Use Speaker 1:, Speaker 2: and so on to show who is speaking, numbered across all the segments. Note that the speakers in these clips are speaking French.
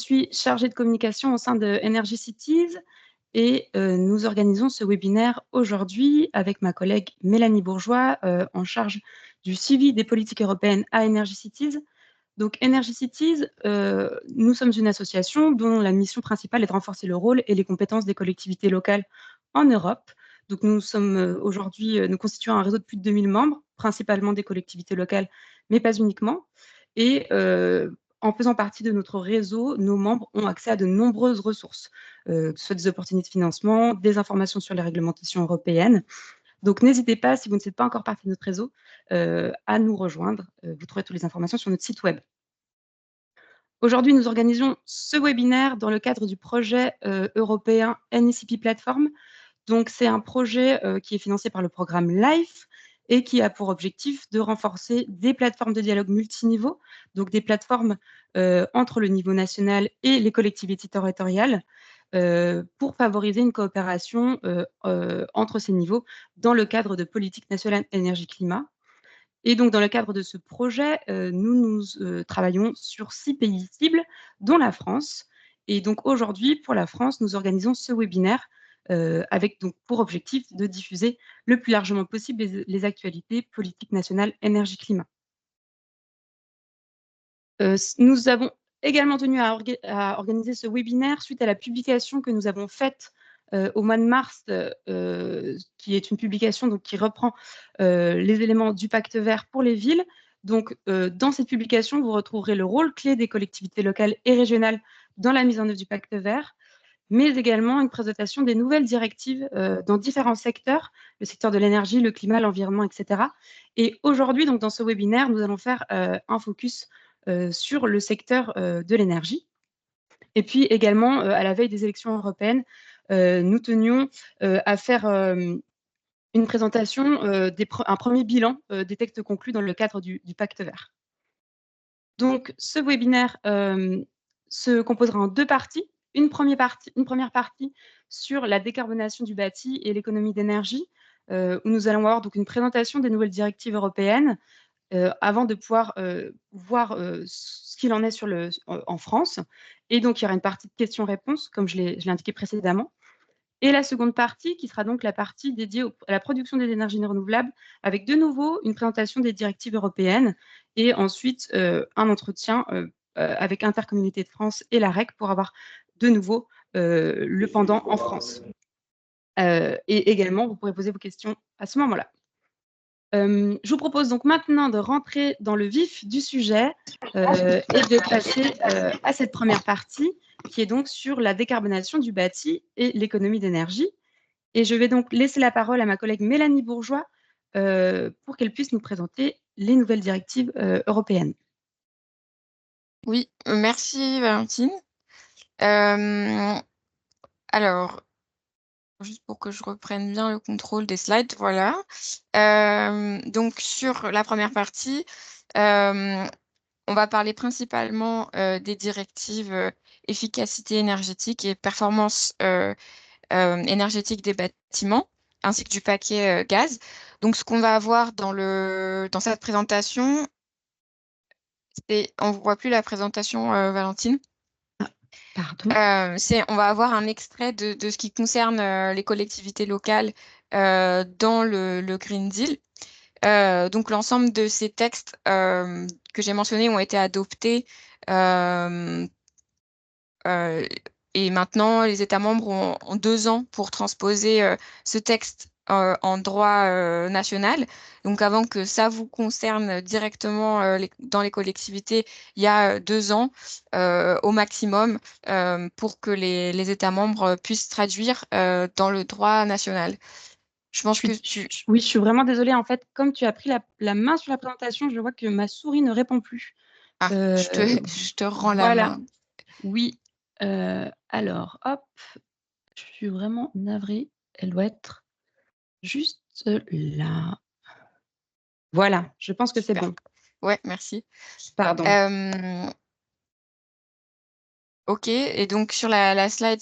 Speaker 1: suis chargée de communication au sein de Energy Cities et nous organisons ce webinaire aujourd'hui avec ma collègue Mélanie Bourgeois en charge du suivi des politiques européennes à Energy Cities. Donc Energy Cities, nous sommes une association dont la mission principale est de renforcer le rôle et les compétences des collectivités locales en Europe. Donc nous sommes aujourd'hui, nous constituons un réseau de plus de 2000 membres, principalement des collectivités locales, mais pas uniquement. Et en faisant partie de notre réseau, nos membres ont accès à de nombreuses ressources, que ce soit des opportunités de financement, des informations sur les réglementations européennes. Donc n'hésitez pas, si vous ne faites pas encore partie de notre réseau, à nous rejoindre. Vous trouverez toutes les informations sur notre site web. Aujourd'hui, nous organisons ce webinaire dans le cadre du projet européen NECP Platform. Donc, c'est un projet qui est financé par le programme LIFE et qui a pour objectif de renforcer des plateformes de dialogue multiniveau, donc des plateformes entre le niveau national et les collectivités territoriales, pour favoriser une coopération entre ces niveaux dans le cadre de politiques nationales énergie-climat. Et donc, dans le cadre de ce projet, nous travaillons sur 6 pays cibles, dont la France. Et donc, aujourd'hui, pour la France, nous organisons ce webinaire avec donc pour objectif de diffuser le plus largement possible les actualités politiques nationales énergie-climat. Nous avons également tenu à organiser ce webinaire suite à la publication que nous avons faite au mois de mars, qui est une publication donc, qui reprend les éléments du pacte vert pour les villes. Donc, dans cette publication, vous retrouverez le rôle clé des collectivités locales et régionales dans la mise en œuvre du pacte vert, mais également une présentation des nouvelles directives dans différents secteurs, le secteur de l'énergie, le climat, l'environnement, etc. Et aujourd'hui, donc, dans ce webinaire, nous allons faire un focus sur le secteur de l'énergie. Et puis également, à la veille des élections européennes, nous tenions à faire une présentation, un premier bilan des textes conclus dans le cadre du pacte vert. Donc, ce webinaire se composera en 2 parties. Une première partie sur la décarbonation du bâti et l'économie d'énergie, où nous allons avoir donc une présentation des nouvelles directives européennes, avant de pouvoir voir ce qu'il en est en France. Et donc, il y aura une partie de questions-réponses, comme je l'ai indiqué précédemment. Et la seconde partie, qui sera donc la partie dédiée à la production des énergies renouvelables, avec de nouveau une présentation des directives européennes et ensuite un entretien avec Intercommunauté de France et la REC pour avoir de nouveau le pendant en France. Et également, vous pourrez poser vos questions à ce moment-là. Je vous propose donc maintenant de rentrer dans le vif du sujet et de passer à cette première partie qui est donc sur la décarbonation du bâti et l'économie d'énergie. Et je vais donc laisser la parole à ma collègue Mélanie Bourgeois pour qu'elle puisse nous présenter les nouvelles directives européennes.
Speaker 2: Oui, merci Valentine. Alors, juste pour que je reprenne bien le contrôle des slides, voilà. Donc, sur la première partie, on va parler principalement des directives efficacité énergétique et performance énergétique des bâtiments, ainsi que du paquet gaz. Donc, ce qu'on va avoir dans cette présentation, on ne voit plus la présentation, Valentine.
Speaker 1: Pardon.
Speaker 2: On va avoir un extrait de ce qui concerne les collectivités locales dans le Green Deal. Donc, l'ensemble de ces textes que j'ai mentionnés ont été adoptés et maintenant, les États membres ont 2 ans pour transposer ce texte en droit national. Donc, avant que ça vous concerne directement dans les collectivités, il y a 2 ans au maximum pour que les États membres puissent traduire dans le droit national. Je pense que
Speaker 1: Oui, je suis vraiment désolée. En fait, comme tu as pris la main sur la présentation, je vois que ma souris ne répond plus.
Speaker 2: Ah, je te rends la
Speaker 1: Voilà.
Speaker 2: main.
Speaker 1: Oui. Alors, hop. Je suis vraiment navrée. Elle doit être juste là. Voilà, je pense que c'est
Speaker 2: Super.
Speaker 1: bon.
Speaker 2: Ouais, merci.
Speaker 1: Pardon.
Speaker 2: Ok, et donc sur la slide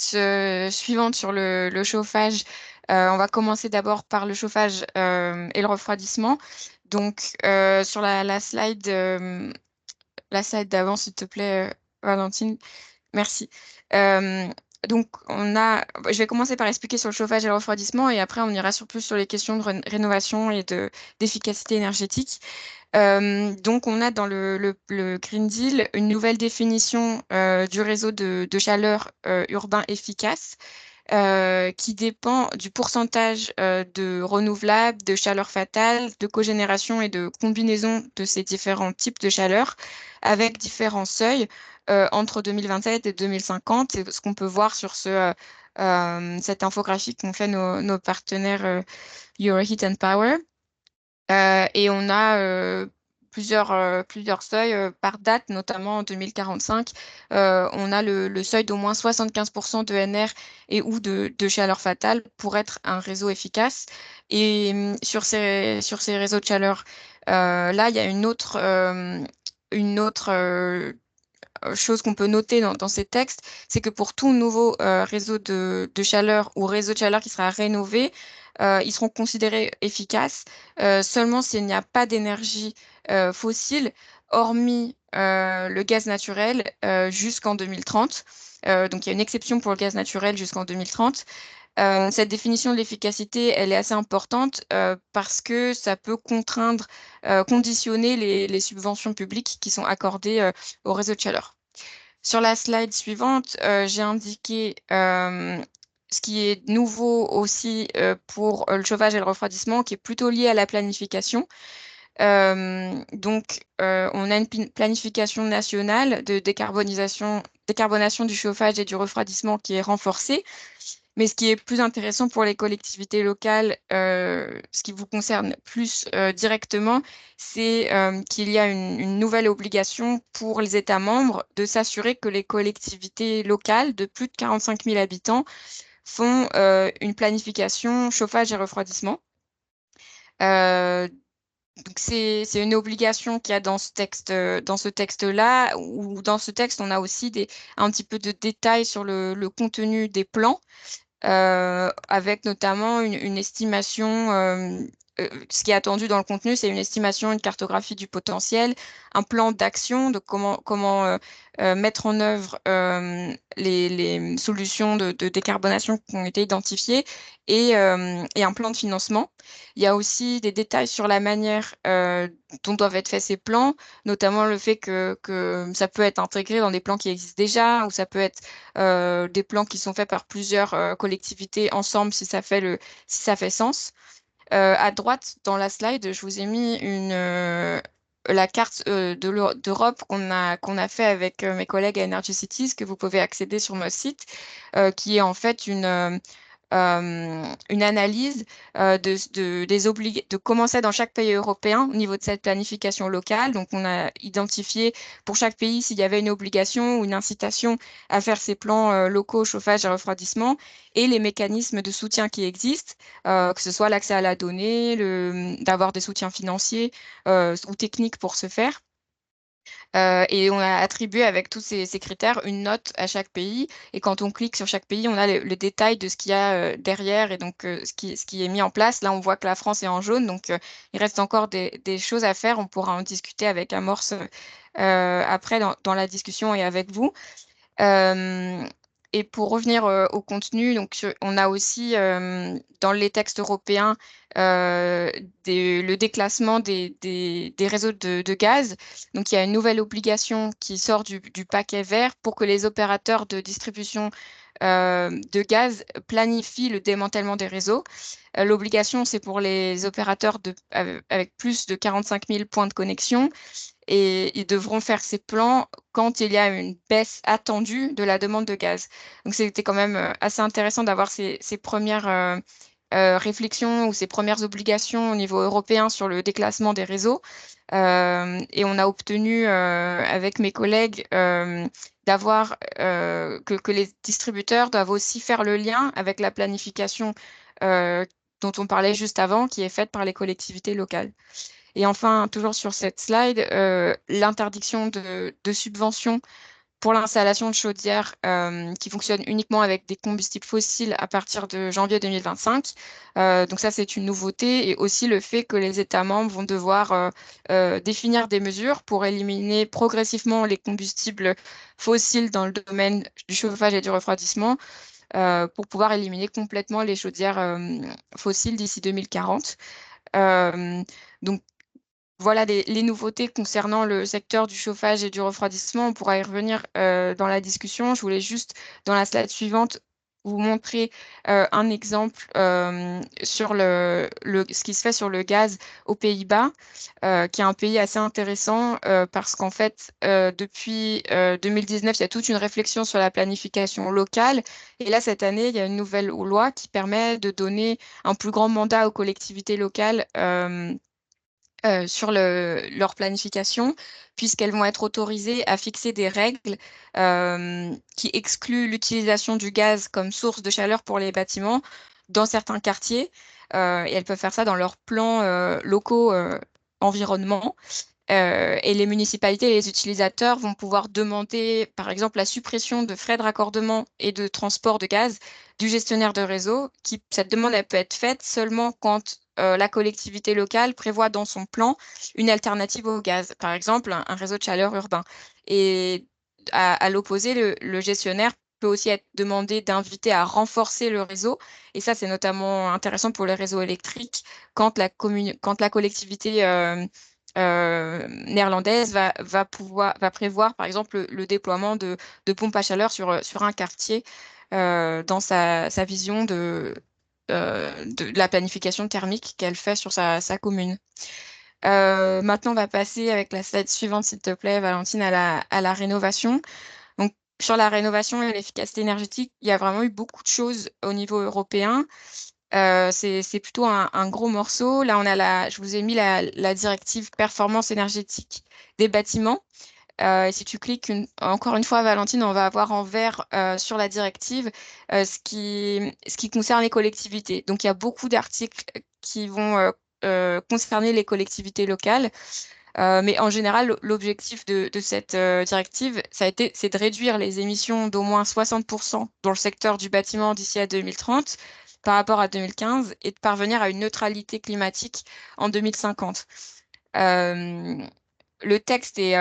Speaker 2: suivante sur le chauffage, on va commencer d'abord par le chauffage et le refroidissement. Donc sur la slide d'avant, s'il te plaît, Valentine. merci. Euh, donc, je vais commencer par expliquer sur le chauffage et le refroidissement et après, on ira plus sur les questions de rénovation et d'efficacité énergétique. Donc, on a dans le Green Deal une nouvelle définition du réseau de chaleur urbain efficace qui dépend du pourcentage de renouvelables, de chaleur fatale, de cogénération et de combinaison de ces différents types de chaleur avec différents seuils entre 2027 et 2050. C'est ce qu'on peut voir sur cette infographie qu'ont fait nos partenaires EuroHeat and Power. Et on a plusieurs seuils par date, notamment en 2045. On a le seuil d'au moins 75% de NR et ou de chaleur fatale pour être un réseau efficace. Et sur ces réseaux de chaleur, là, il y a une autre chose qu'on peut noter dans ces textes, c'est que pour tout nouveau réseau de chaleur ou réseau de chaleur qui sera rénové, ils seront considérés efficaces seulement s'il n'y a pas d'énergie fossile, hormis le gaz naturel jusqu'en 2030. Donc il y a une exception pour le gaz naturel jusqu'en 2030. Cette définition de l'efficacité, elle est assez importante parce que ça peut conditionner les subventions publiques qui sont accordées au réseau de chaleur. Sur la slide suivante, j'ai indiqué ce qui est nouveau aussi pour le chauffage et le refroidissement, qui est plutôt lié à la planification. On a une planification nationale de décarbonation du chauffage et du refroidissement qui est renforcée. Mais ce qui est plus intéressant pour les collectivités locales, ce qui vous concerne plus directement, c'est qu'il y a une nouvelle obligation pour les États membres de s'assurer que les collectivités locales de plus de 45 000 habitants font une planification chauffage et refroidissement. Euh, donc c'est une obligation qu'il y a dans ce texte, dans ce texte-là, ou dans ce texte, on a aussi un petit peu de détails sur le contenu des plans avec notamment une estimation. Ce qui est attendu dans le contenu, c'est une estimation, une cartographie du potentiel, un plan d'action de comment mettre en œuvre les solutions de décarbonation qui ont été identifiées et un plan de financement. Il y a aussi des détails sur la manière dont doivent être faits ces plans, notamment le fait que ça peut être intégré dans des plans qui existent déjà, ou ça peut être des plans qui sont faits par plusieurs collectivités ensemble si ça fait sens. À droite, dans la slide, je vous ai mis la carte d'Europe qu'on a fait avec mes collègues à Energy Cities, que vous pouvez accéder sur notre site, qui est en fait une analyse de comment c'est dans chaque pays européen au niveau de cette planification locale. Donc, on a identifié pour chaque pays s'il y avait une obligation ou une incitation à faire ces plans locaux, chauffage et refroidissement, et les mécanismes de soutien qui existent, que ce soit l'accès à la donnée, d'avoir des soutiens financiers ou techniques pour ce faire. Et on a attribué avec tous ces critères une note à chaque pays. Et quand on clique sur chaque pays, on a le détail de ce qu'il y a derrière et donc ce qui est mis en place. Là, on voit que la France est en jaune, donc il reste encore des choses à faire. On pourra en discuter avec Amorce après dans la discussion et avec vous. Euh, et pour revenir au contenu, donc, on a aussi dans les textes européens le déclassement des réseaux de gaz. Donc, il y a une nouvelle obligation qui sort du paquet vert pour que les opérateurs de distribution de gaz planifient le démantèlement des réseaux. L'obligation, c'est pour les opérateurs avec plus de 45 000 points de connexion et ils devront faire ces plans quand il y a une baisse attendue de la demande de gaz. Donc c'était quand même assez intéressant d'avoir ces premières réflexions ou ces premières obligations au niveau européen sur le déclassement des réseaux. Et on a obtenu avec mes collègues d'avoir que les distributeurs doivent aussi faire le lien avec la planification dont on parlait juste avant, qui est faite par les collectivités locales. Et enfin, toujours sur cette slide, l'interdiction de subventions pour l'installation de chaudières qui fonctionnent uniquement avec des combustibles fossiles à partir de janvier 2025. Donc ça, c'est une nouveauté. Et aussi le fait que les États membres vont devoir définir des mesures pour éliminer progressivement les combustibles fossiles dans le domaine du chauffage et du refroidissement pour pouvoir éliminer complètement les chaudières fossiles d'ici 2040. Donc, voilà les nouveautés concernant le secteur du chauffage et du refroidissement. On pourra y revenir dans la discussion. Je voulais juste, dans la slide suivante, vous montrer un exemple sur ce qui se fait sur le gaz aux Pays-Bas, qui est un pays assez intéressant parce qu'en fait, depuis 2019, il y a toute une réflexion sur la planification locale. Et là, cette année, il y a une nouvelle loi qui permet de donner un plus grand mandat aux collectivités locales. Sur leur planification, puisqu'elles vont être autorisées à fixer des règles qui excluent l'utilisation du gaz comme source de chaleur pour les bâtiments dans certains quartiers. Et elles peuvent faire ça dans leurs plans locaux environnement. Et les municipalités et les utilisateurs vont pouvoir demander, par exemple, la suppression de frais de raccordement et de transport de gaz du gestionnaire de réseau. Cette demande, elle peut être faite seulement quand la collectivité locale prévoit dans son plan une alternative au gaz, par exemple, un réseau de chaleur urbain. Et à l'opposé, le gestionnaire peut aussi être demandé d'inviter à renforcer le réseau. Et ça, c'est notamment intéressant pour les réseaux électriques quand la collectivité néerlandaise va prévoir, par exemple, le déploiement de pompes à chaleur sur un quartier dans sa vision de la planification thermique qu'elle fait sur sa commune. Maintenant, on va passer avec la slide suivante, s'il te plaît, Valentine, à la rénovation. Donc, sur la rénovation et l'efficacité énergétique, il y a vraiment eu beaucoup de choses au niveau européen. C'est plutôt un gros morceau. Là, je vous ai mis la directive performance énergétique des bâtiments. Et si tu cliques encore une fois, Valentine, on va avoir en vert sur la directive ce qui concerne les collectivités. Donc, il y a beaucoup d'articles qui vont concerner les collectivités locales. Mais en général, l'objectif de cette directive, c'est de réduire les émissions d'au moins 60% dans le secteur du bâtiment d'ici à 2030 par rapport à 2015 et de parvenir à une neutralité climatique en 2050. Euh, le texte est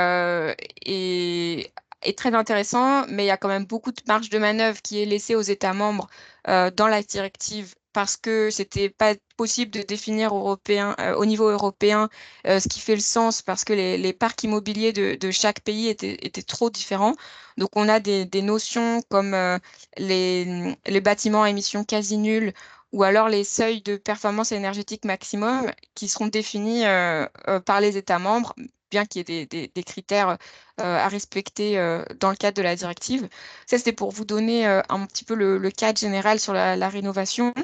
Speaker 2: très intéressant, mais il y a quand même beaucoup de marge de manœuvre qui est laissée aux États membres dans la directive parce que c'était pas possible de définir au niveau européen ce qui fait le sens parce que les parcs immobiliers de chaque pays étaient trop différents. Donc on a des notions comme les bâtiments à émissions quasi nulles ou alors les seuils de performance énergétique maximum qui seront définis par les États membres, bien qu'il y ait des critères à respecter dans le cadre de la directive. Ça, c'était pour vous donner un petit peu le cadre général sur la rénovation.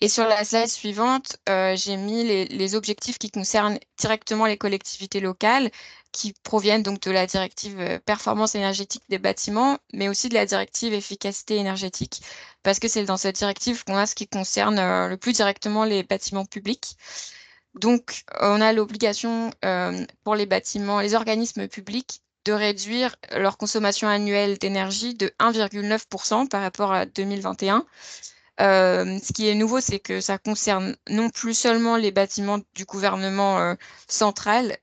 Speaker 2: Et sur la slide suivante, j'ai mis les objectifs qui concernent directement les collectivités locales, qui proviennent donc de la directive performance énergétique des bâtiments, mais aussi de la directive efficacité énergétique, parce que c'est dans cette directive qu'on a ce qui concerne le plus directement les bâtiments publics. Donc, on a l'obligation pour les bâtiments, les organismes publics, de réduire leur consommation annuelle d'énergie de 1,9% par rapport à 2021. Ce qui est nouveau, c'est que ça concerne non plus seulement les bâtiments du gouvernement central,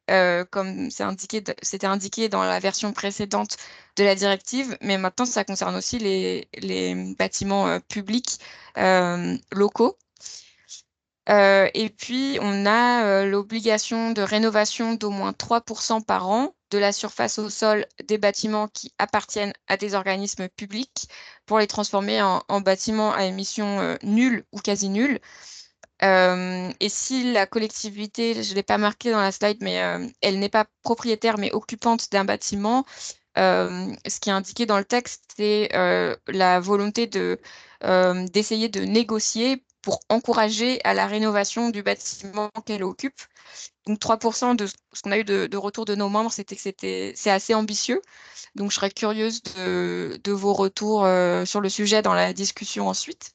Speaker 2: comme c'était indiqué dans la version précédente de la directive, mais maintenant ça concerne aussi les bâtiments publics locaux. Et puis, on a l'obligation de rénovation d'au moins 3% par an de la surface au sol des bâtiments qui appartiennent à des organismes publics pour les transformer en bâtiments à émissions nulles ou quasi nulles. Et si la collectivité, je ne l'ai pas marqué dans la slide, mais elle n'est pas propriétaire mais occupante d'un bâtiment, ce qui est indiqué dans le texte, c'est la volonté d'essayer de négocier pour encourager à la rénovation du bâtiment qu'elle occupe. Donc 3% de ce qu'on a eu de retour de nos membres, c'est assez ambitieux. Donc je serais curieuse de vos retours sur le sujet dans la discussion ensuite.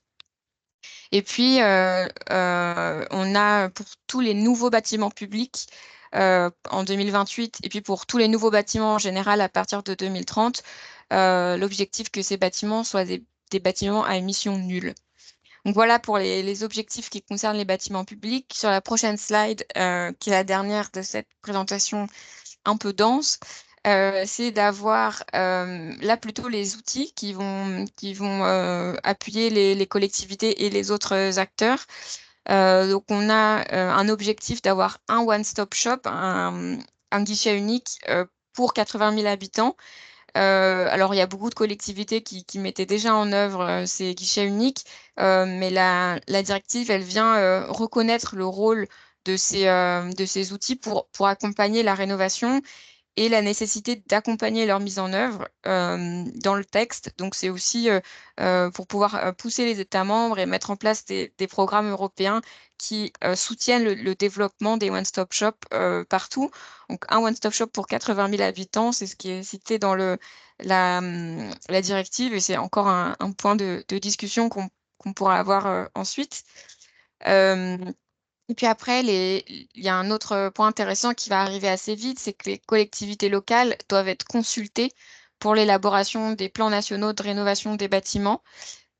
Speaker 2: Et puis, on a pour tous les nouveaux bâtiments publics en 2028, et puis pour tous les nouveaux bâtiments en général à partir de 2030, l'objectif que ces bâtiments soient des bâtiments à émissions nulles. Donc voilà pour les objectifs qui concernent les bâtiments publics. Sur la prochaine slide, qui est la dernière de cette présentation un peu dense, c'est d'avoir là plutôt les outils qui vont appuyer les collectivités et les autres acteurs. Donc on a un objectif d'avoir un one-stop shop, un guichet unique pour 80 000 habitants. Alors, il y a beaucoup de collectivités qui mettaient déjà en œuvre ces guichets uniques, mais la directive, elle vient reconnaître le rôle de ces outils pour accompagner la rénovation et la nécessité d'accompagner leur mise en œuvre dans le texte. Donc, c'est aussi pour pouvoir pousser les États membres et mettre en place des programmes européens qui soutiennent le développement des one-stop shops partout. Donc, un one-stop shop pour 80 000 habitants, c'est ce qui est cité dans la directive, et c'est encore un point de discussion qu'on pourra avoir ensuite. Et puis après, il y a un autre point intéressant qui va arriver assez vite, c'est que les collectivités locales doivent être consultées pour l'élaboration des plans nationaux de rénovation des bâtiments.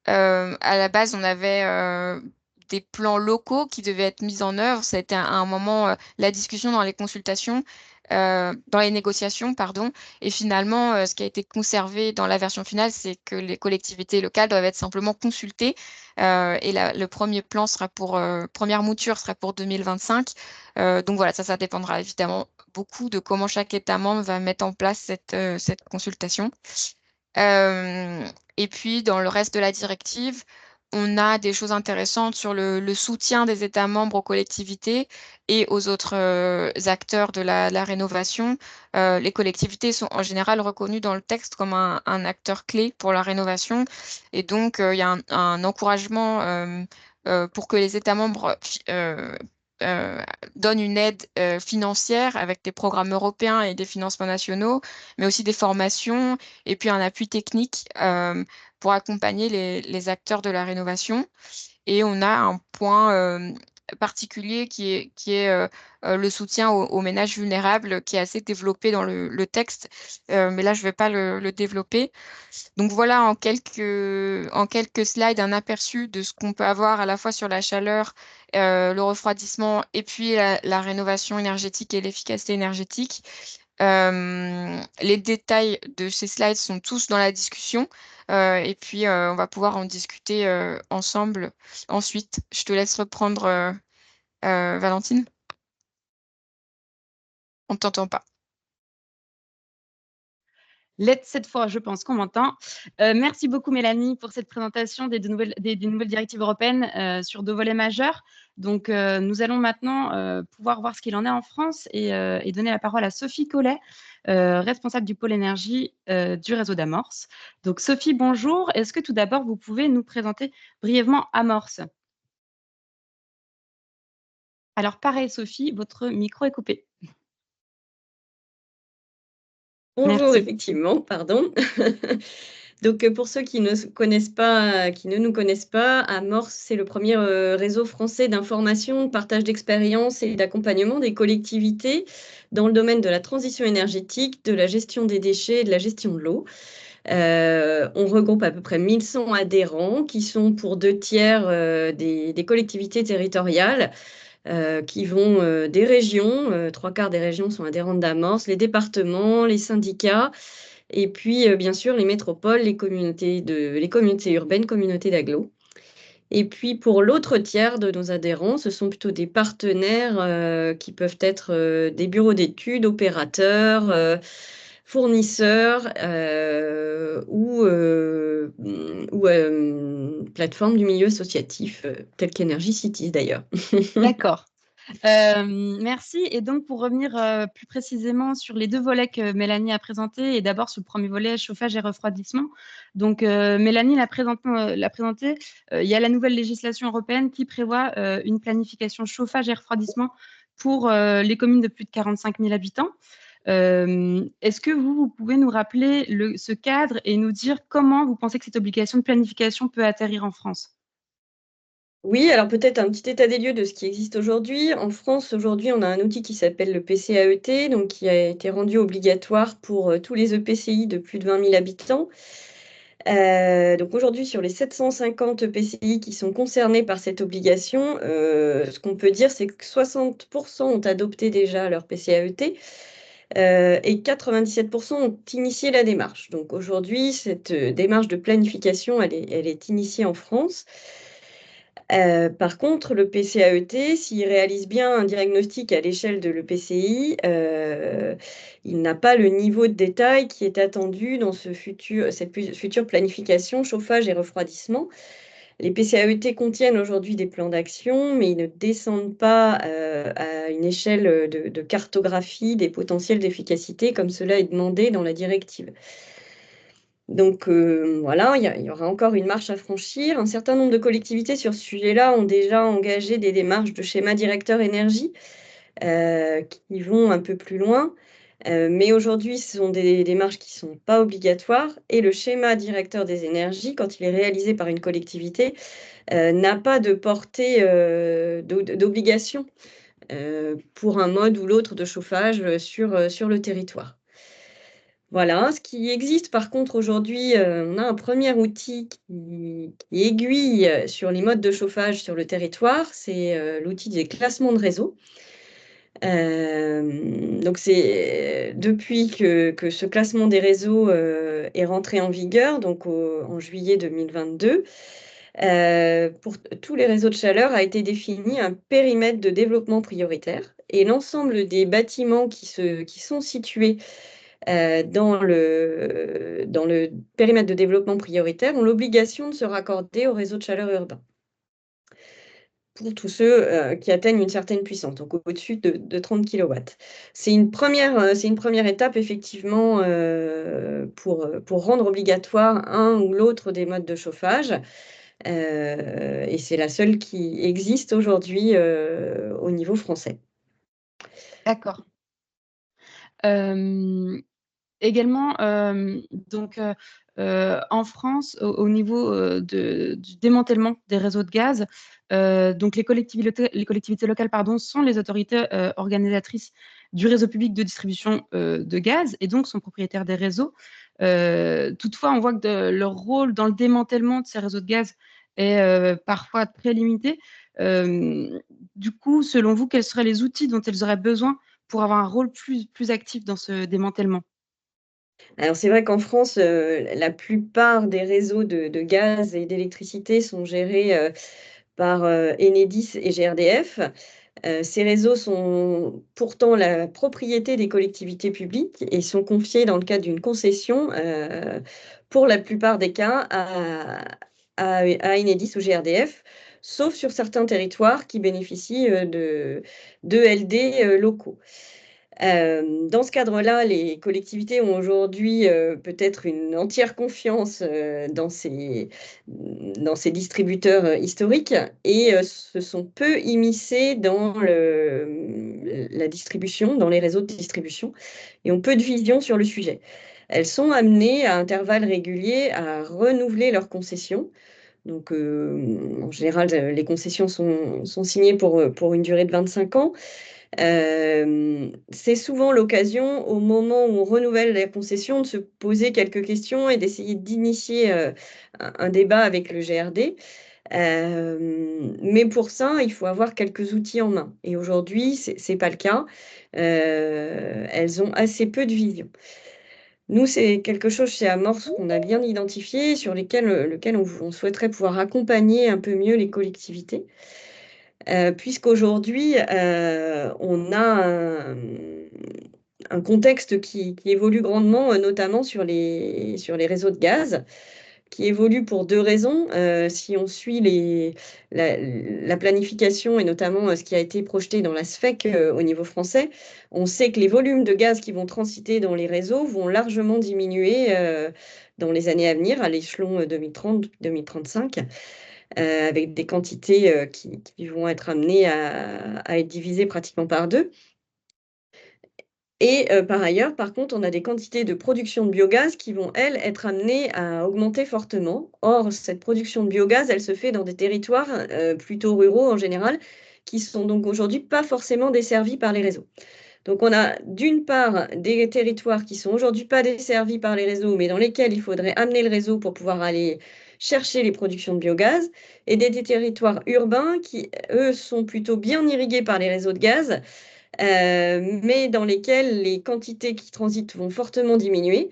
Speaker 2: À la base, on avait des plans locaux qui devaient être mis en œuvre. Ça a été à un moment la discussion dans les consultations, dans les négociations, pardon. Et finalement, ce qui a été conservé dans la version finale, c'est que les collectivités locales doivent être simplement consultées. Et le premier plan sera première mouture sera pour 2025. Donc voilà, ça dépendra évidemment beaucoup de comment chaque État membre va mettre en place cette consultation. Euh, et puis, dans le reste de la directive, on a des choses intéressantes sur le soutien des États membres aux collectivités et aux autres acteurs de la rénovation. Les collectivités sont en général reconnues dans le texte comme un acteur clé pour la rénovation. Et donc, il y a un encouragement pour que les États membres euh, donnent une aide financière avec des programmes européens et des financements nationaux, mais aussi des formations et puis un appui technique pour accompagner les acteurs de la rénovation. Et on a un point particulier qui est le soutien aux ménages vulnérables, qui est assez développé dans le texte, mais là, je ne vais pas le développer. Donc voilà en quelques slides un aperçu de ce qu'on peut avoir à la fois sur la chaleur, le refroidissement et puis la rénovation énergétique et l'efficacité énergétique. Les détails de ces slides sont tous dans la discussion et puis on va pouvoir en discuter ensemble ensuite. Je te laisse reprendre, Valentine. On ne t'entend pas.
Speaker 1: Cette fois, je pense qu'on m'entend. Merci beaucoup, Mélanie, pour cette présentation des nouvelles directives européennes sur deux volets majeurs. Donc, nous allons maintenant pouvoir voir ce qu'il en est en France et donner la parole à Sophie Collet, responsable du pôle énergie du réseau d'Amorce. Donc, Sophie, bonjour. Est-ce que tout d'abord, vous pouvez nous présenter brièvement Amorce? Alors, pareil, Sophie, votre micro est coupé.
Speaker 3: Bonjour,
Speaker 1: Merci.
Speaker 3: effectivement, pardon. Donc, pour ceux qui ne nous connaissent pas, Amorce, c'est le premier réseau français d'information, de partage d'expériences et d'accompagnement des collectivités dans le domaine de la transition énergétique, de la gestion des déchets et de la gestion de l'eau. On regroupe à peu près 1100 adhérents qui sont pour 2/3 des collectivités territoriales. Qui vont des régions, 3/4 des régions sont adhérentes d'Amorce, les départements, les syndicats, et puis bien sûr les métropoles, les communautés urbaines, communautés d'agglo. Et puis pour l'autre tiers de nos adhérents, ce sont plutôt des partenaires qui peuvent être des bureaux d'études, opérateurs, fournisseurs ou plateformes du milieu associatif, telles qu'Energy Cities d'ailleurs.
Speaker 1: D'accord. Merci. Et donc, pour revenir plus précisément sur les deux volets que Mélanie a présentés, et d'abord sur le premier volet, chauffage et refroidissement. Donc, Mélanie l'a présenté. Il y a la nouvelle législation européenne qui prévoit une planification chauffage et refroidissement pour les communes de plus de 45 000 habitants. Est-ce que vous pouvez nous rappeler ce cadre et nous dire comment vous pensez que cette obligation de planification peut atterrir en France?
Speaker 3: Oui, alors peut-être un petit état des lieux de ce qui existe aujourd'hui. En France, aujourd'hui, on a un outil qui s'appelle le PCAET, donc qui a été rendu obligatoire pour tous les EPCI de plus de 20 000 habitants. Donc aujourd'hui, sur les 750 EPCI qui sont concernés par cette obligation, ce qu'on peut dire, c'est que 60% ont adopté déjà leur PCAET et 97% ont initié la démarche. Donc aujourd'hui, cette démarche de planification, elle est initiée en France. Par contre, le PCAET, s'il réalise bien un diagnostic à l'échelle de l'EPCI, il n'a pas le niveau de détail qui est attendu dans cette future planification chauffage et refroidissement. Les PCAET contiennent aujourd'hui des plans d'action, mais ils ne descendent pas à une échelle de cartographie des potentiels d'efficacité comme cela est demandé dans la directive. Donc voilà, il y aura encore une marche à franchir. Un certain nombre de collectivités sur ce sujet-là ont déjà engagé des démarches de schéma directeur énergie qui vont un peu plus loin. Mais aujourd'hui, ce sont des démarches qui ne sont pas obligatoires et le schéma directeur des énergies, quand il est réalisé par une collectivité, n'a pas de portée d'obligation pour un mode ou l'autre de chauffage sur le territoire. Voilà, ce qui existe par contre aujourd'hui, on a un premier outil qui aiguille sur les modes de chauffage sur le territoire, c'est l'outil des classements de réseau. Donc c'est depuis que ce classement des réseaux est rentré en vigueur, donc en juillet 2022, pour tous les réseaux de chaleur a été défini un périmètre de développement prioritaire et l'ensemble des bâtiments qui sont situés dans le périmètre de développement prioritaire ont l'obligation de se raccorder au réseau de chaleur urbain. Pour tous ceux qui atteignent une certaine puissance, donc au-dessus de 30 kW. C'est une première étape effectivement pour rendre obligatoire un ou l'autre des modes de chauffage. Et c'est la seule qui existe aujourd'hui au niveau français.
Speaker 1: D'accord. Également, donc en France, au niveau du démantèlement des réseaux de gaz, donc les collectivités locales pardon, sont les autorités organisatrices du réseau public de distribution de gaz et donc sont propriétaires des réseaux. Toutefois, on voit que leur rôle dans le démantèlement de ces réseaux de gaz est parfois très limité. Du coup, selon vous, quels seraient les outils dont elles auraient besoin pour avoir un rôle plus actif dans ce démantèlement?
Speaker 3: Alors c'est vrai qu'en France, la plupart des réseaux de gaz et d'électricité sont gérés par Enedis et GRDF. Ces réseaux sont pourtant la propriété des collectivités publiques et sont confiés dans le cadre d'une concession, pour la plupart des cas à Enedis ou GRDF, sauf sur certains territoires qui bénéficient d'ELD locaux. Dans ce cadre-là, les collectivités ont aujourd'hui peut-être une entière confiance dans ces distributeurs historiques et se sont peu immiscées dans la distribution, dans les réseaux de distribution et ont peu de vision sur le sujet. Elles sont amenées à intervalles réguliers à renouveler leurs concessions. Donc, en général, les concessions sont signées pour une durée de 25 ans. C'est souvent l'occasion, au moment où on renouvelle la concession, de se poser quelques questions et d'essayer d'initier un débat avec le GRD. Mais pour ça, il faut avoir quelques outils en main. Et aujourd'hui, c'est pas le cas. Elles ont assez peu de vision. Nous, c'est quelque chose chez Amorce qu'on a bien identifié, sur lequel on souhaiterait pouvoir accompagner un peu mieux les collectivités. Puisqu'aujourd'hui, on a un contexte qui évolue grandement, notamment sur les réseaux de gaz, qui évolue pour 2 raisons. Si on suit la planification et notamment ce qui a été projeté dans la SFEC au niveau français, on sait que les volumes de gaz qui vont transiter dans les réseaux vont largement diminuer dans les années à venir, à l'échelon 2030-2035. Avec des quantités qui vont être amenées à être divisées pratiquement par 2. Et par ailleurs, par contre, on a des quantités de production de biogaz qui vont, elles, être amenées à augmenter fortement. Or, cette production de biogaz, elle se fait dans des territoires plutôt ruraux en général, qui sont donc aujourd'hui pas forcément desservis par les réseaux. Donc, on a d'une part des territoires qui sont aujourd'hui pas desservis par les réseaux, mais dans lesquels il faudrait amener le réseau pour pouvoir aller chercher les productions de biogaz, et des territoires urbains qui, eux, sont plutôt bien irrigués par les réseaux de gaz, mais dans lesquels les quantités qui transitent vont fortement diminuer.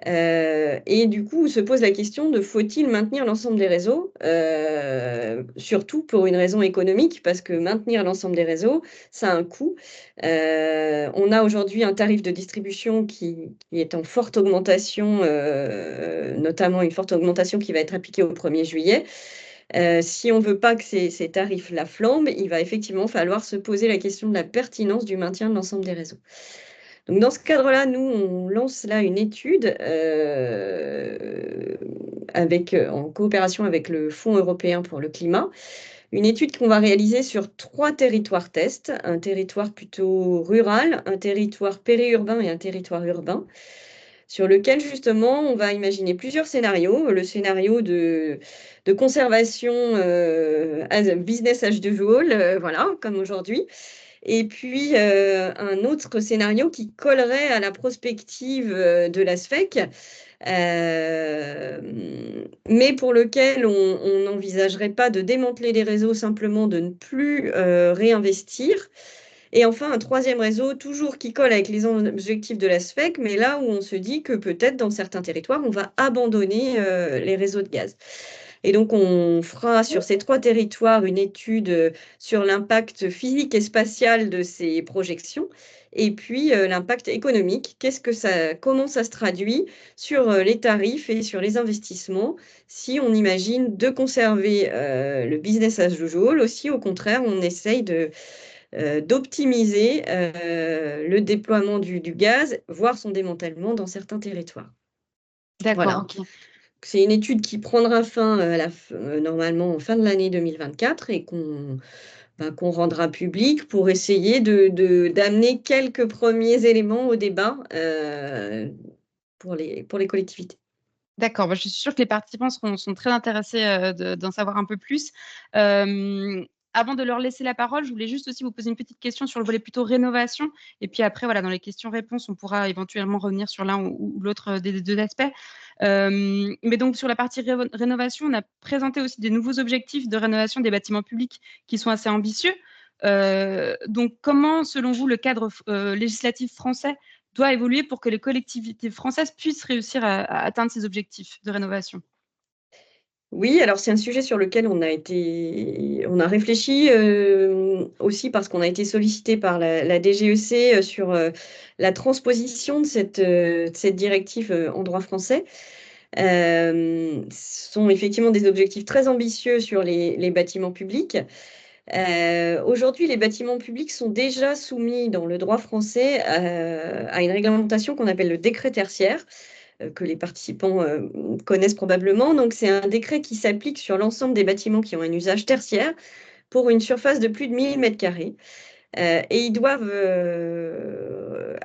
Speaker 3: Et du coup, se pose la question de faut-il maintenir l'ensemble des réseaux, surtout pour une raison économique, parce que maintenir l'ensemble des réseaux, ça a un coût. On a aujourd'hui un tarif de distribution qui est en forte augmentation, notamment une forte augmentation qui va être appliquée au 1er juillet. Si on ne veut pas que ces tarifs-là flambent, il va effectivement falloir se poser la question de la pertinence du maintien de l'ensemble des réseaux. Donc, dans ce cadre-là, nous, on lance là une étude en coopération avec le Fonds européen pour le climat. Une étude qu'on va réaliser sur 3 territoires tests, un territoire plutôt rural, un territoire périurbain et un territoire urbain, sur lequel justement on va imaginer plusieurs scénarios. Le scénario de conservation business as usual, voilà, comme aujourd'hui. Et puis un autre scénario qui collerait à la prospective de la SFEC, mais pour lequel on n'envisagerait pas de démanteler les réseaux, simplement de ne plus réinvestir. Et enfin, un 3e réseau, toujours qui colle avec les objectifs de la SFEC, mais là où on se dit que peut-être dans certains territoires, on va abandonner les réseaux de gaz. Et donc, on fera sur ces 3 territoires une étude sur l'impact physique et spatial de ces projections, et puis l'impact économique. Comment ça se traduit sur les tarifs et sur les investissements, si on imagine de conserver le business as usual, aussi au contraire, on essaye d'optimiser le déploiement du gaz, voire son démantèlement dans certains territoires.
Speaker 1: D'accord,
Speaker 3: Voilà.
Speaker 1: ok.
Speaker 3: C'est une étude qui prendra fin normalement en fin de l'année 2024 et qu'on rendra publique pour essayer d'amener quelques premiers éléments au débat pour les collectivités.
Speaker 1: D'accord, je suis sûre que les participants sont très intéressés d'en savoir un peu plus. Avant de leur laisser la parole, je voulais juste aussi vous poser une petite question sur le volet plutôt rénovation. Et puis après, voilà, dans les questions-réponses, on pourra éventuellement revenir sur l'un ou l'autre des 2 aspects. Mais donc, sur la partie rénovation, on a présenté aussi des nouveaux objectifs de rénovation des bâtiments publics qui sont assez ambitieux. Donc, comment, selon vous, le cadre législatif français doit évoluer pour que les collectivités françaises puissent réussir à atteindre ces objectifs de rénovation?
Speaker 3: Oui, alors c'est un sujet sur lequel on a réfléchi aussi parce qu'on a été sollicité par la DGEC sur la transposition de cette directive en droit français. Ce sont effectivement des objectifs très ambitieux sur les bâtiments publics. Aujourd'hui, les bâtiments publics sont déjà soumis dans le droit français à une réglementation qu'on appelle le décret tertiaire, que les participants connaissent probablement. Donc, c'est un décret qui s'applique sur l'ensemble des bâtiments qui ont un usage tertiaire pour une surface de plus de 1000 m². Et ils doivent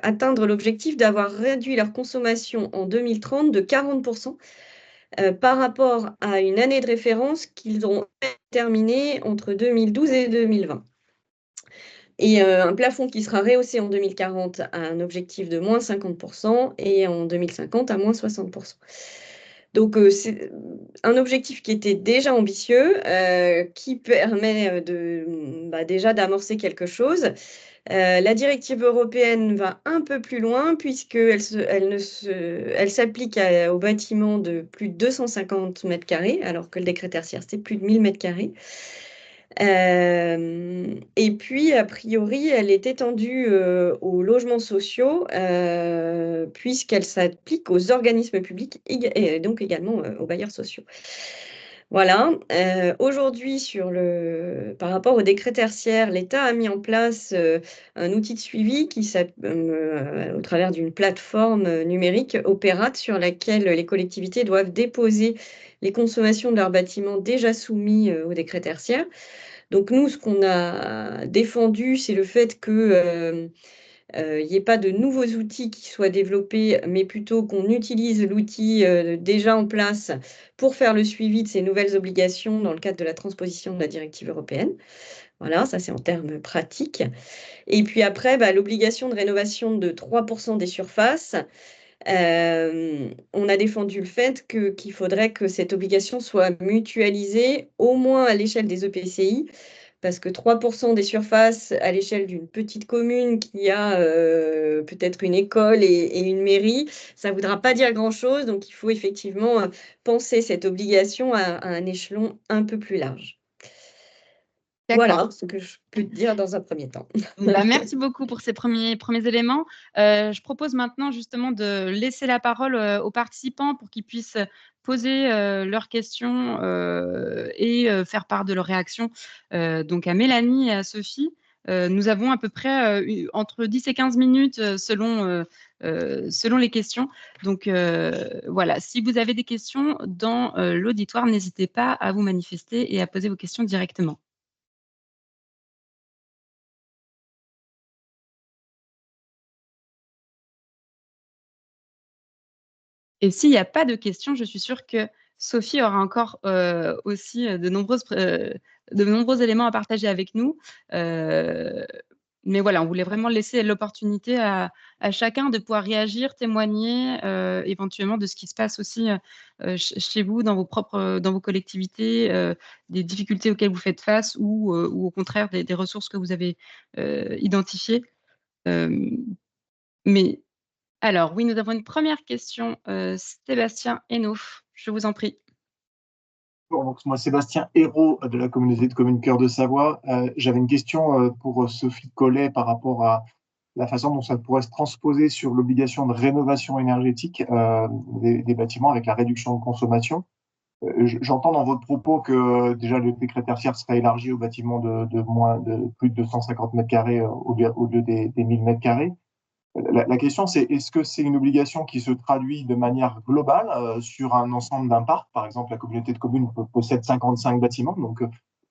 Speaker 3: atteindre l'objectif d'avoir réduit leur consommation en 2030 de 40% par rapport à une année de référence qu'ils auront terminée entre 2012 et 2020. Et un plafond qui sera rehaussé en 2040 à un objectif de moins 50% et en 2050 à moins 60%. Donc, c'est un objectif qui était déjà ambitieux, qui permet déjà d'amorcer quelque chose. La directive européenne va un peu plus loin puisqu'elle s'applique aux bâtiments de plus de 250 m², alors que le décret tertiaire, c'est plus de 1000 m². Et puis, a priori, elle est étendue aux logements sociaux puisqu'elle s'applique aux organismes publics et donc également aux bailleurs sociaux. Voilà. Aujourd'hui, par rapport au décret tertiaire, l'État a mis en place un outil de suivi au travers d'une plateforme numérique, Opérate, sur laquelle les collectivités doivent déposer les consommations de leurs bâtiments déjà soumis au décret tertiaire. Donc nous, ce qu'on a défendu, c'est le fait que il n'y ait pas de nouveaux outils qui soient développés, mais plutôt qu'on utilise l'outil déjà en place pour faire le suivi de ces nouvelles obligations dans le cadre de la transposition de la directive européenne. Voilà, ça c'est en termes pratiques. Et puis après, l'obligation de rénovation de 3% des surfaces. On a défendu le fait qu'il faudrait que cette obligation soit mutualisée au moins à l'échelle des EPCI, parce que 3% des surfaces à l'échelle d'une petite commune qui a peut-être une école et une mairie, ça ne voudra pas dire grand-chose. Donc, il faut effectivement penser cette obligation à un échelon un peu plus large. Voilà ce que je peux te dire dans un premier temps.
Speaker 1: Merci beaucoup pour ces premiers éléments. Je propose maintenant justement de laisser la parole aux participants pour qu'ils puissent poser leurs questions et faire part de leurs réactions. Donc à Mélanie et à Sophie, nous avons à peu près entre 10 et 15 minutes selon les questions. Donc voilà, si vous avez des questions dans l'auditoire, n'hésitez pas à vous manifester et à poser vos questions directement. Et s'il n'y a pas de questions, je suis sûre que Sophie aura encore aussi de nombreux éléments à partager avec nous. Mais voilà, on voulait vraiment laisser l'opportunité à chacun de pouvoir réagir, témoigner éventuellement de ce qui se passe aussi chez vous, dans vos collectivités, des difficultés auxquelles vous faites face ou au contraire des ressources que vous avez identifiées. Mais alors, oui, nous avons une première question. Sébastien Hainaut, je vous en prie.
Speaker 4: Bon, donc, moi, Sébastien Hérault de la communauté de communes Cœur de Savoie. J'avais une question pour Sophie Collet par rapport à la façon dont ça pourrait se transposer sur l'obligation de rénovation énergétique des bâtiments avec la réduction de consommation. J'entends dans votre propos que déjà le décret tertiaire serait élargi aux bâtiments de plus de 250 mètres carrés au lieu des 1000 mètres carrés. La question, c'est est-ce que c'est une obligation qui se traduit de manière globale sur un ensemble d'un parc? Par exemple, la communauté de communes possède 55 bâtiments, donc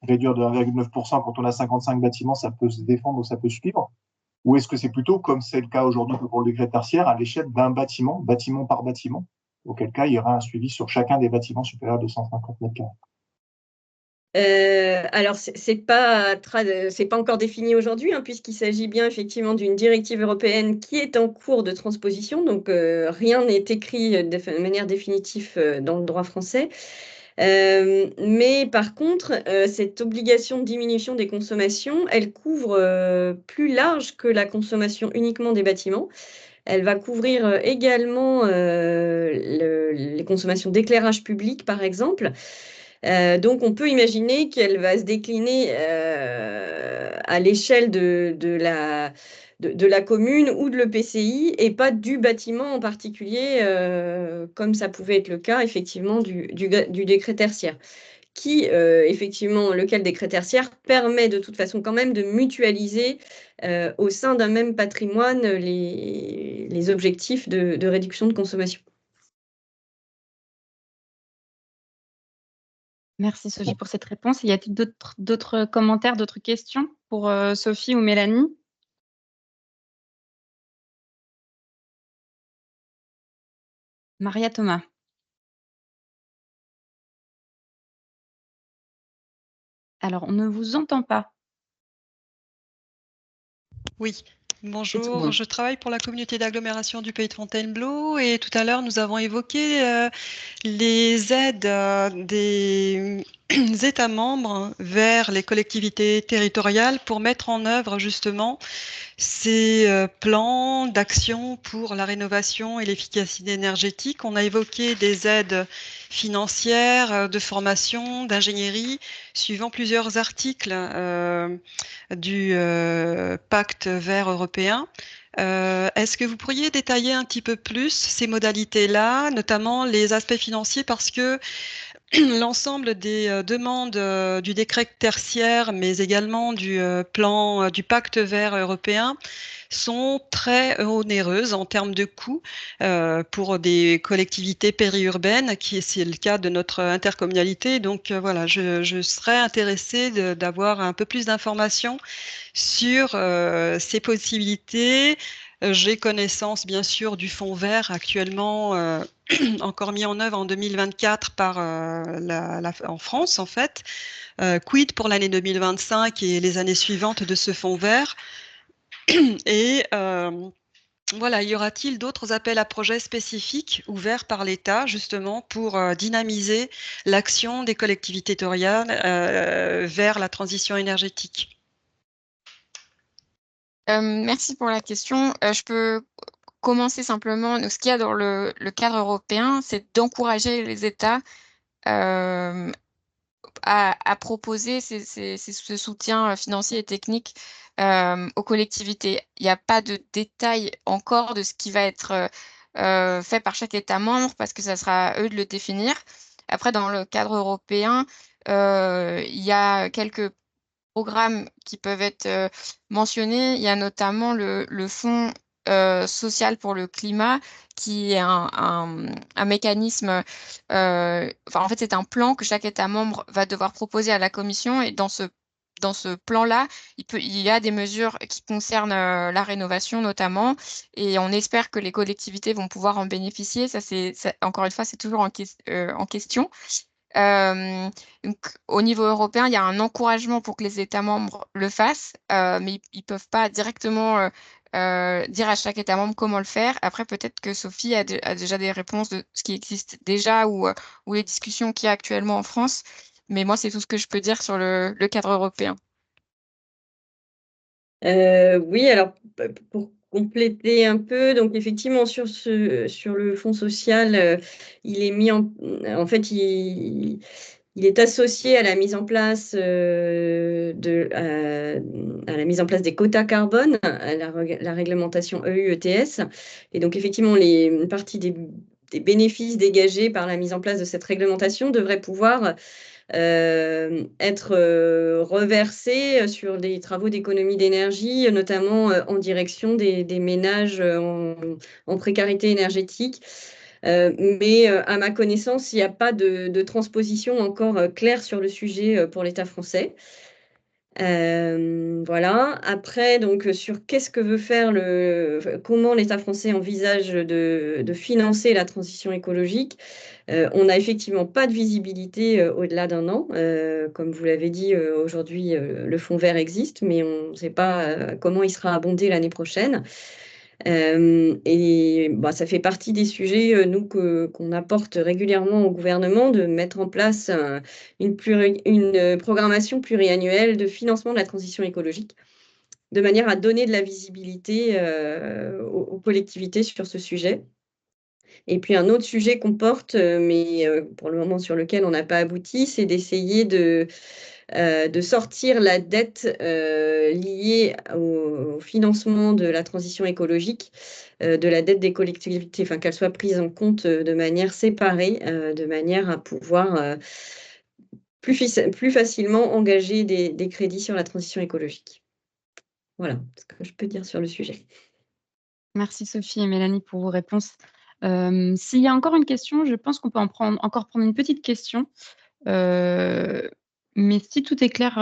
Speaker 4: réduire de 1,9% quand on a 55 bâtiments, ça peut se défendre ou ça peut suivre. Ou est-ce que c'est plutôt, comme c'est le cas aujourd'hui pour le décret tertiaire, à l'échelle d'un bâtiment, bâtiment par bâtiment, auquel cas il y aura un suivi sur chacun des bâtiments supérieurs à 250 mètres carrés?
Speaker 3: Alors, c'est pas encore défini aujourd'hui, puisqu'il s'agit bien effectivement d'une directive européenne qui est en cours de transposition. Donc, rien n'est écrit de manière définitive dans le droit français. Mais par contre, cette obligation de diminution des consommations, elle couvre plus large que la consommation uniquement des bâtiments. Elle va couvrir également les consommations d'éclairage public, par exemple. Donc, on peut imaginer qu'elle va se décliner à l'échelle de la commune ou de l'EPCI et pas du bâtiment en particulier, comme ça pouvait être le cas effectivement du décret tertiaire, qui effectivement, lequel décret tertiaire permet de toute façon quand même de mutualiser au sein d'un même patrimoine les objectifs de réduction de consommation.
Speaker 1: Merci Sophie pour cette réponse. Y a-t-il d'autres commentaires, d'autres questions pour Sophie ou Mélanie? Maria Thomas. Alors, on ne vous entend pas.
Speaker 5: Oui, bonjour, je travaille pour la communauté d'agglomération du Pays de Fontainebleau et tout à l'heure nous avons évoqué les aides des États membres vers les collectivités territoriales pour mettre en œuvre justement ces plans d'action pour la rénovation et l'efficacité énergétique. On a évoqué des aides financières, de formation, d'ingénierie, suivant plusieurs articles du pacte vert européen. Est-ce que vous pourriez détailler un petit peu plus ces modalités-là, notamment les aspects financiers, parce que l'ensemble des demandes du décret tertiaire, mais également du plan du pacte vert européen, sont très onéreuses en termes de coûts pour des collectivités périurbaines, c'est le cas de notre intercommunalité. Donc voilà, je serais intéressée d'avoir un peu plus d'informations sur ces possibilités. J'ai connaissance, bien sûr, du fonds vert actuellement encore mis en œuvre en 2024 par en France, en fait. Quid pour l'année 2025 et les années suivantes de ce fonds vert? Et voilà, y aura-t-il d'autres appels à projets spécifiques ouverts par l'État, justement, pour dynamiser l'action des collectivités territoriales vers la transition énergétique?
Speaker 2: Merci pour la question. Je peux commencer simplement. Donc, ce qu'il y a dans le cadre européen, c'est d'encourager les États à proposer ce soutien financier et technique aux collectivités. Il n'y a pas de détails encore de ce qui va être fait par chaque État membre parce que ça sera à eux de le définir. Après, dans le cadre européen, il y a quelques programmes qui peuvent être mentionnés. Il y a notamment le Fonds social pour le climat, qui est un mécanisme, en fait, c'est un plan que chaque État membre va devoir proposer à la Commission. Et dans ce plan-là, il y a des mesures qui concernent la rénovation notamment, et on espère que les collectivités vont pouvoir en bénéficier. Encore une fois, c'est toujours en question. Donc, au niveau européen, il y a un encouragement pour que les États membres le fassent, mais ils ne peuvent pas directement dire à chaque État membre comment le faire. Après, peut-être que Sophie a déjà des réponses de ce qui existe déjà ou les discussions qu'il y a actuellement en France. Mais moi, c'est tout ce que je peux dire sur le cadre européen.
Speaker 3: Oui, alors pour compléter un peu, donc effectivement sur le fonds social, il est mis en fait il est associé à la mise en place à la mise en place des quotas carbone, à la réglementation EU-ETS. Et donc effectivement, une partie des bénéfices dégagés par la mise en place de cette réglementation devrait pouvoir être reversés sur des travaux d'économie d'énergie, notamment en direction des ménages en précarité énergétique. Mais à ma connaissance, il n'y a pas de transposition encore claire sur le sujet pour l'État français. Voilà. Après, donc, sur qu'est-ce que veut faire comment l'État français envisage de financer la transition écologique, on n'a effectivement pas de visibilité au-delà d'un an. Comme vous l'avez dit, aujourd'hui, le fonds vert existe, mais on ne sait pas comment il sera abondé l'année prochaine. Et ça fait partie des sujets, nous, qu'on apporte régulièrement au gouvernement, de mettre en place une programmation pluriannuelle de financement de la transition écologique, de manière à donner de la visibilité aux collectivités sur ce sujet. Et puis un autre sujet qu'on porte, mais pour le moment sur lequel on n'a pas abouti, c'est d'essayer de sortir la dette liée au financement de la transition écologique, de la dette des collectivités, enfin qu'elle soit prise en compte de manière séparée, de manière à pouvoir plus facilement engager des crédits sur la transition écologique. Voilà ce que je peux dire sur le sujet.
Speaker 1: Merci Sophie et Mélanie pour vos réponses. S'il y a encore une question, je pense qu'on peut encore prendre une petite question. Mais si tout est clair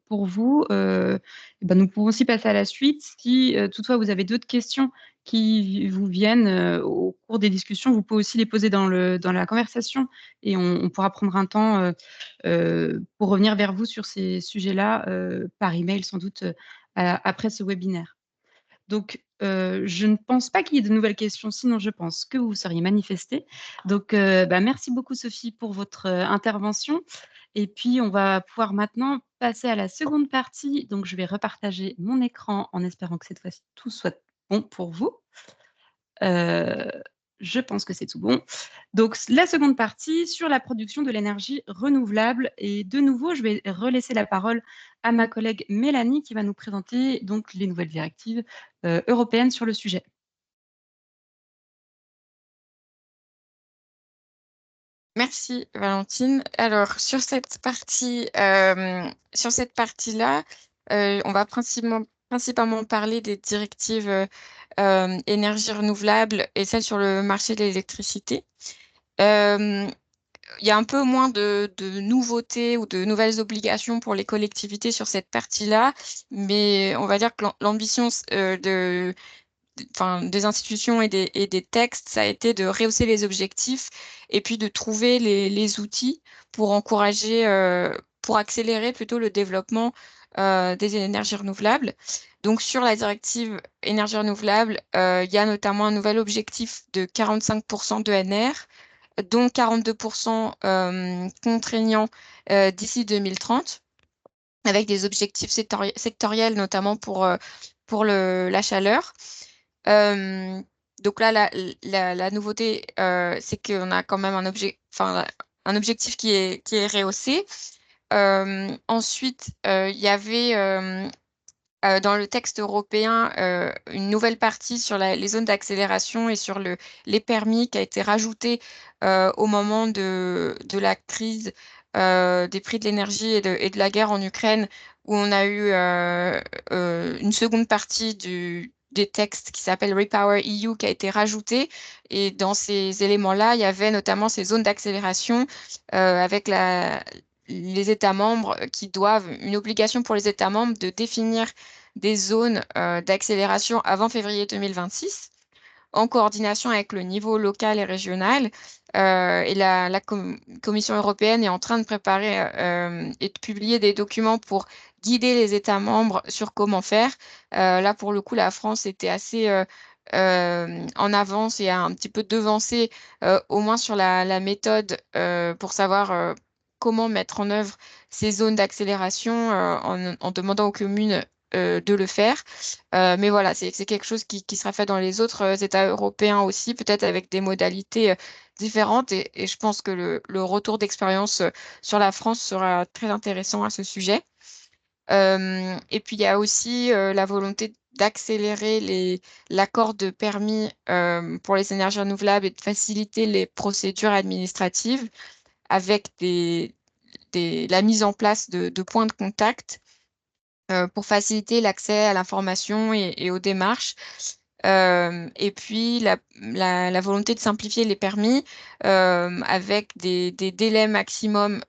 Speaker 1: pour vous, nous pouvons aussi passer à la suite. Si toutefois vous avez d'autres questions qui vous viennent au cours des discussions, vous pouvez aussi les poser dans la conversation et on pourra prendre un temps pour revenir vers vous sur ces sujets-là par email sans doute après ce webinaire. Donc, je ne pense pas qu'il y ait de nouvelles questions, sinon je pense que vous vous seriez manifesté. Donc, merci beaucoup Sophie pour votre intervention. Et puis, on va pouvoir maintenant passer à la seconde partie. Donc, je vais repartager mon écran en espérant que cette fois-ci, tout soit bon pour vous. Je pense que c'est tout bon. Donc, la seconde partie sur la production de l'énergie renouvelable. Et de nouveau, je vais relaisser la parole à ma collègue Mélanie qui va nous présenter donc les nouvelles directives européennes sur le sujet.
Speaker 2: Merci Valentine. Alors sur cette partie-là, on va principalement parler des directives énergie renouvelable et celles sur le marché de l'électricité. Euh, Il y a un peu moins de nouveautés ou de nouvelles obligations pour les collectivités sur cette partie-là, mais on va dire que l'ambition des institutions et des textes, ça a été de rehausser les objectifs et puis de trouver les outils pour encourager, pour accélérer plutôt le développement des énergies renouvelables. Donc sur la directive énergie renouvelable, il y a notamment un nouvel objectif de 45% d'ENR, dont 42% contraignants d'ici 2030, avec des objectifs sectoriels, notamment pour la chaleur. Euh, donc là, la nouveauté, c'est qu'on a quand même un objectif qui est rehaussé. Ensuite, il y avait dans le texte européen une nouvelle partie sur les zones d'accélération et sur les permis qui a été rajoutée au moment de la crise des prix de l'énergie et de la guerre en Ukraine, où on a eu une seconde partie des textes qui s'appelle Repower EU qui a été rajoutée. Et dans ces éléments-là, il y avait notamment ces zones d'accélération avec les États membres qui doivent, une obligation pour les États membres de définir des zones d'accélération avant février 2026, en coordination avec le niveau local et régional. Et la Commission européenne est en train de préparer et de publier des documents pour guider les États membres sur comment faire. Là, pour le coup, la France était assez en avance et a un petit peu devancé, au moins sur la méthode, pour savoir comment mettre en œuvre ces zones d'accélération en demandant aux communes de le faire. Mais voilà, c'est quelque chose qui sera fait dans les autres États européens aussi, peut-être avec des modalités différentes. Et je pense que le retour d'expérience sur la France sera très intéressant à ce sujet. Et puis, il y a aussi la volonté d'accélérer l'accord de permis pour les énergies renouvelables et de faciliter les procédures administratives avec la mise en place de points de contact pour faciliter l'accès à l'information et aux démarches. Et puis la volonté de simplifier les permis avec des délais maximum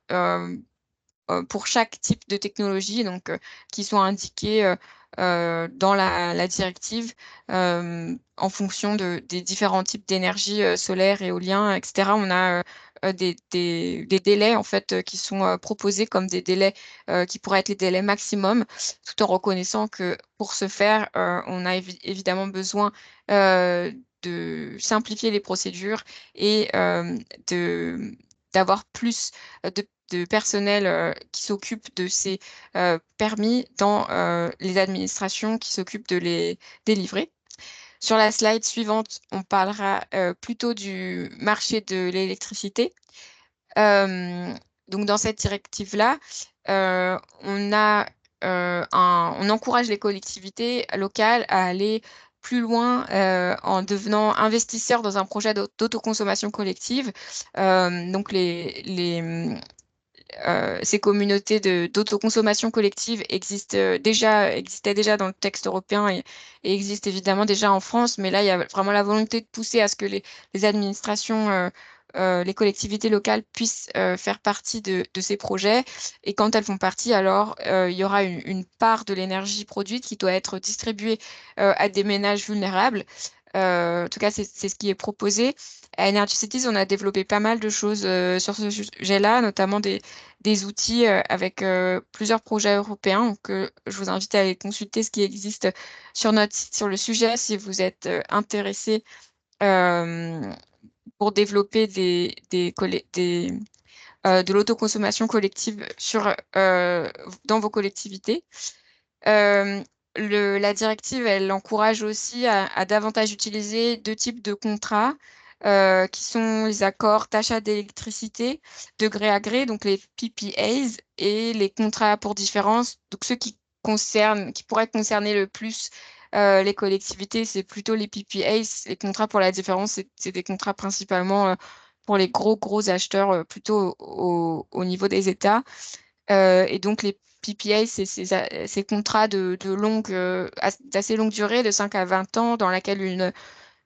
Speaker 2: pour chaque type de technologie, donc qui sont indiqués dans la directive en fonction des différents types d'énergie solaire, éolien, etc. On a des délais en fait qui sont proposés comme des délais qui pourraient être les délais maximum, tout en reconnaissant que pour ce faire, on a évidemment besoin de simplifier les procédures et d'avoir plus de personnel qui s'occupe de ces permis dans les administrations qui s'occupent de les délivrer. Sur la slide suivante, on parlera plutôt du marché de l'électricité. Donc, dans cette directive-là, on encourage les collectivités locales à aller plus loin en devenant investisseurs dans un projet d'autoconsommation collective. Donc, ces communautés d'autoconsommation collective existaient déjà dans le texte européen et existent évidemment déjà en France, mais là, il y a vraiment la volonté de pousser à ce que les administrations, les collectivités locales puissent faire partie de ces projets. Et quand elles font partie, alors il y aura une part de l'énergie produite qui doit être distribuée à des ménages vulnérables. En tout cas, c'est ce qui est proposé. À Energy Cities, on a développé pas mal de choses sur ce sujet-là, notamment des outils avec plusieurs projets européens. Donc, je vous invite à aller consulter ce qui existe sur notre site sur le sujet si vous êtes intéressé pour développer de l'autoconsommation collective dans vos collectivités. La directive, elle encourage aussi à davantage utiliser deux types de contrats qui sont les accords d'achat d'électricité de gré à gré, donc les PPAs, et les contrats pour différence, donc ceux qui pourraient concerner le plus les collectivités, c'est plutôt les PPAs. Les contrats pour la différence, c'est des contrats principalement pour les gros acheteurs plutôt au niveau des États. Et donc, les PPA, c'est ces contrats d'assez longue durée, de 5 à 20 ans, dans laquelle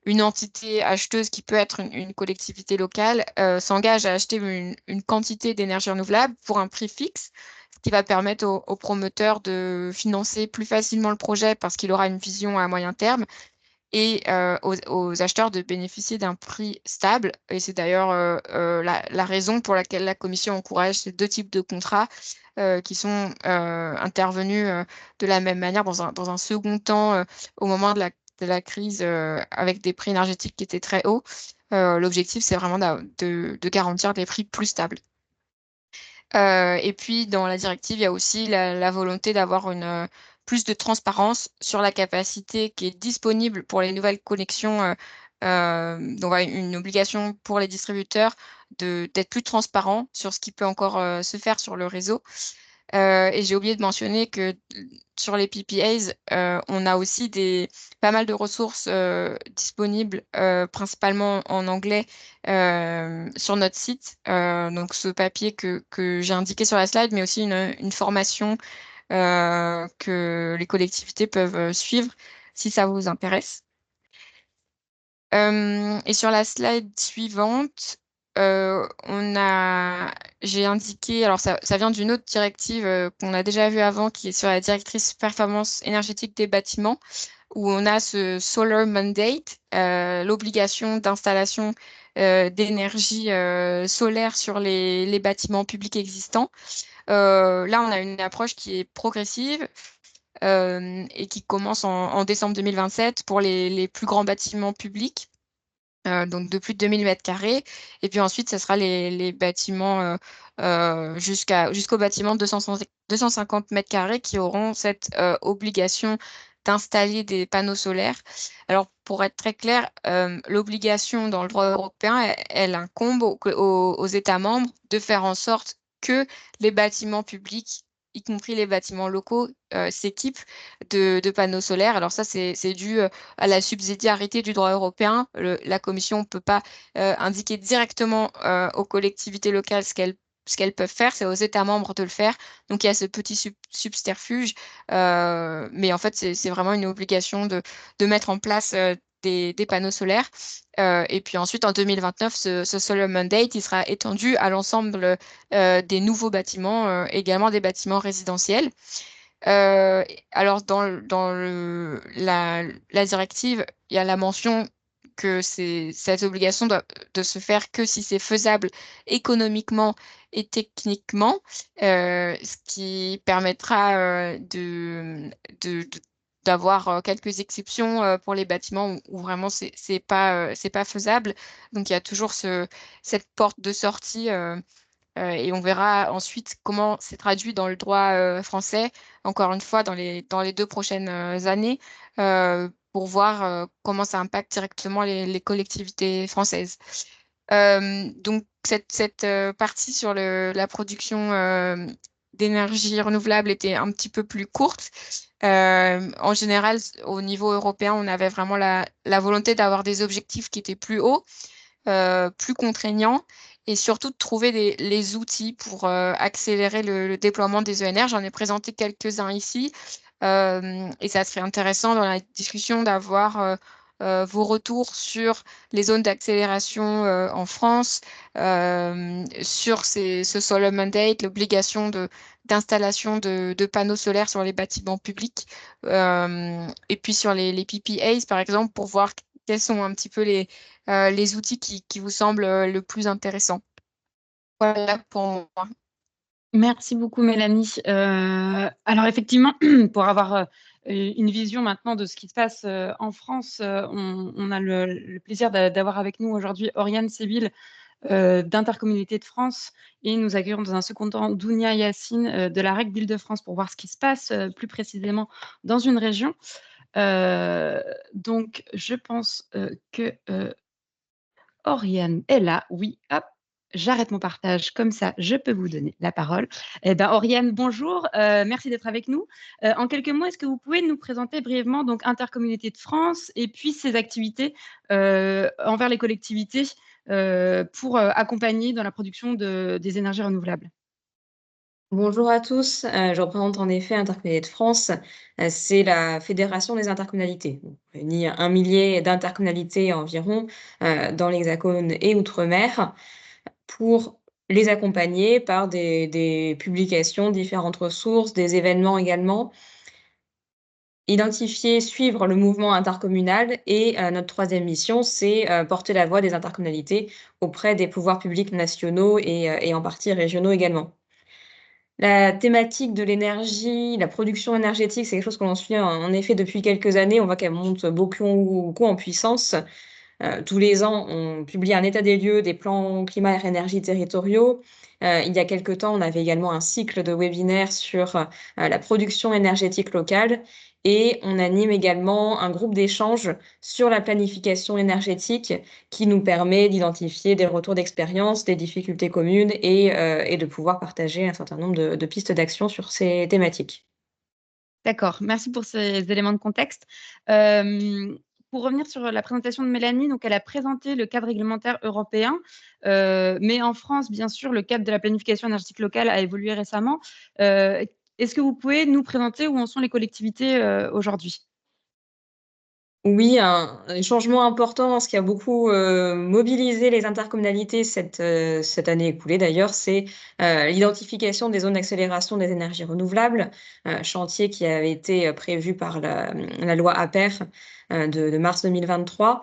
Speaker 2: une entité acheteuse qui peut être une collectivité locale s'engage à acheter une quantité d'énergie renouvelable pour un prix fixe, ce qui va permettre aux promoteurs de financer plus facilement le projet parce qu'il aura une vision à moyen terme et aux acheteurs de bénéficier d'un prix stable. Et c'est d'ailleurs la raison pour laquelle la Commission encourage ces deux types de contrats qui sont intervenus de la même manière dans un second temps au moment de la crise avec des prix énergétiques qui étaient très hauts. L'objectif, c'est vraiment de garantir des prix plus stables. Et puis, dans la directive, il y a aussi la volonté d'avoir plus de transparence sur la capacité qui est disponible pour les nouvelles connexions. Donc, une obligation pour les distributeurs d'être plus transparent sur ce qui peut encore se faire sur le réseau. Et j'ai oublié de mentionner que sur les PPAs, on a aussi pas mal de ressources disponibles, principalement en anglais, sur notre site. Donc, ce papier que j'ai indiqué sur la slide, mais aussi une formation que les collectivités peuvent suivre si ça vous intéresse. Et sur la slide suivante, j'ai indiqué, alors ça vient d'une autre directive qu'on a déjà vue avant, qui est sur la directrice performance énergétique des bâtiments, où on a ce Solar Mandate, l'obligation d'installation d'énergie solaire sur les bâtiments publics existants. Là, on a une approche qui est progressive et qui commence en décembre 2027 pour les plus grands bâtiments publics. Donc de plus de 2000 m². Et puis ensuite, ce sera les bâtiments jusqu'au bâtiment de 250 m² qui auront cette obligation d'installer des panneaux solaires. Alors, pour être très clair, l'obligation dans le droit européen, elle incombe aux États membres de faire en sorte que les bâtiments publics, y compris les bâtiments locaux, s'équipent de panneaux solaires. Alors ça, c'est dû à la subsidiarité du droit européen. La Commission ne peut pas indiquer directement aux collectivités locales ce qu'elles peuvent faire, c'est aux États membres de le faire. Donc, il y a ce petit subterfuge, mais en fait, c'est vraiment une obligation de mettre en place des panneaux solaires. Et puis ensuite, en 2029, ce Solar Mandate, il sera étendu à l'ensemble des nouveaux bâtiments, également des bâtiments résidentiels. Alors, dans la directive, il y a la mention que cette obligation doit de se faire que si c'est faisable économiquement et techniquement, ce qui permettra d'avoir quelques exceptions pour les bâtiments où vraiment c'est pas faisable. Donc, il y a toujours cette porte de sortie. Et on verra ensuite comment c'est traduit dans le droit français, encore une fois, dans les 2 prochaines années, pour voir comment ça impacte directement les collectivités françaises. Donc, cette partie sur la production d'énergie renouvelable était un petit peu plus courte. En général, au niveau européen, on avait vraiment la volonté d'avoir des objectifs qui étaient plus hauts, plus contraignants, et surtout de trouver les outils pour accélérer le déploiement des ENR. J'en ai présenté quelques-uns ici, et ça serait intéressant dans la discussion d'avoir vos retours sur les zones d'accélération en France, sur ce Solar Mandate, l'obligation d'installation de panneaux solaires sur les bâtiments publics, et puis sur les PPAs, par exemple, pour voir quels sont un petit peu les outils qui vous semblent le plus intéressants. Voilà pour moi.
Speaker 1: Merci beaucoup, Mélanie. Alors, effectivement, pour avoir une vision maintenant de ce qui se passe en France, on a le plaisir d'avoir avec nous aujourd'hui Oriane Séville d'Intercommunalité de France, et nous accueillons dans un second temps Dounia Yassine de la REC d'Île-de-France pour voir ce qui se passe plus précisément dans une région. Donc, je pense que Oriane est là. Oui, hop. J'arrête mon partage, comme ça, je peux vous donner la parole. Eh ben, Oriane, bonjour, merci d'être avec nous. En quelques mots, est-ce que vous pouvez nous présenter brièvement donc Intercommunalité de France et puis ses activités envers les collectivités pour accompagner dans la production des énergies renouvelables?
Speaker 3: Bonjour à tous, je représente en effet Intercommunalités de France. C'est la fédération des intercommunalités. On réunit 1 millier d'intercommunalités environ, dans l'Hexagone et outre-mer, pour les accompagner par des publications, différentes ressources, des événements également. Identifier, suivre le mouvement intercommunal et notre 3e mission, c'est, porter la voix des intercommunalités auprès des pouvoirs publics nationaux et en partie régionaux également. La thématique de l'énergie, la production énergétique, c'est quelque chose que l'on suit en effet depuis quelques années. On voit qu'elle monte beaucoup en puissance. Tous les ans, on publie un état des lieux des plans climat, air, énergie territoriaux. Il y a quelque temps, on avait également un cycle de webinaires sur, la production énergétique locale et on anime également un groupe d'échange sur la planification énergétique qui nous permet d'identifier des retours d'expérience, des difficultés communes et de pouvoir partager un certain nombre de pistes d'action sur ces thématiques.
Speaker 1: D'accord, merci pour ces éléments de contexte. Pour revenir sur la présentation de Mélanie, donc elle a présenté le cadre réglementaire européen, mais en France, bien sûr, le cadre de la planification énergétique locale a évolué récemment. Est-ce que vous pouvez nous présenter où en sont les collectivités, aujourd'hui?
Speaker 3: Oui, un changement important, ce qui a beaucoup, mobilisé les intercommunalités cette année écoulée d'ailleurs, c'est, l'identification des zones d'accélération des énergies renouvelables, chantier qui avait été, prévu par la loi APER, de mars 2023.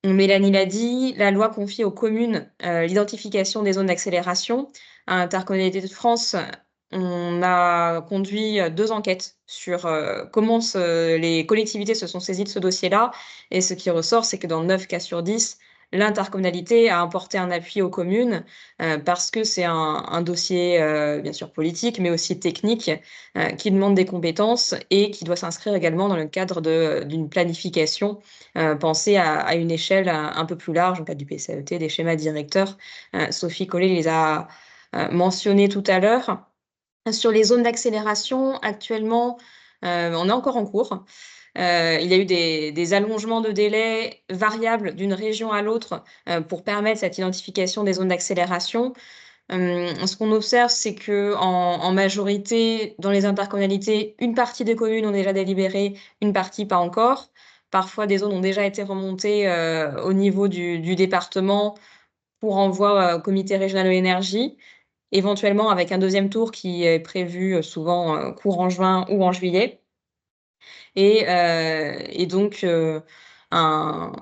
Speaker 3: Mélanie l'a dit, la loi confie aux communes, l'identification des zones d'accélération. À Intercommunalités de France, on a conduit, 2 enquêtes sur, comment les collectivités se sont saisies de ce dossier-là et ce qui ressort, c'est que dans 9 cas sur 10, l'intercommunalité a apporté un appui aux communes, parce que c'est un dossier, bien sûr politique, mais aussi technique, qui demande des compétences et qui doit s'inscrire également dans le cadre d'une planification penser à une échelle un peu plus large, en cas du PCAET, des schémas directeurs. Sophie Collet les a mentionnés tout à l'heure. Sur les zones d'accélération, actuellement, on est encore en cours. Il y a eu des allongements de délais variables d'une région à l'autre pour permettre cette identification des zones d'accélération. Ce qu'on observe, c'est qu'en majorité, dans les intercommunalités, une partie des communes ont déjà délibéré, une partie pas encore. Parfois, des zones ont déjà été remontées, au niveau du département pour envoi, au comité régional de l'énergie, éventuellement avec un 2e tour qui est prévu, souvent, courant juin ou en juillet. Et donc un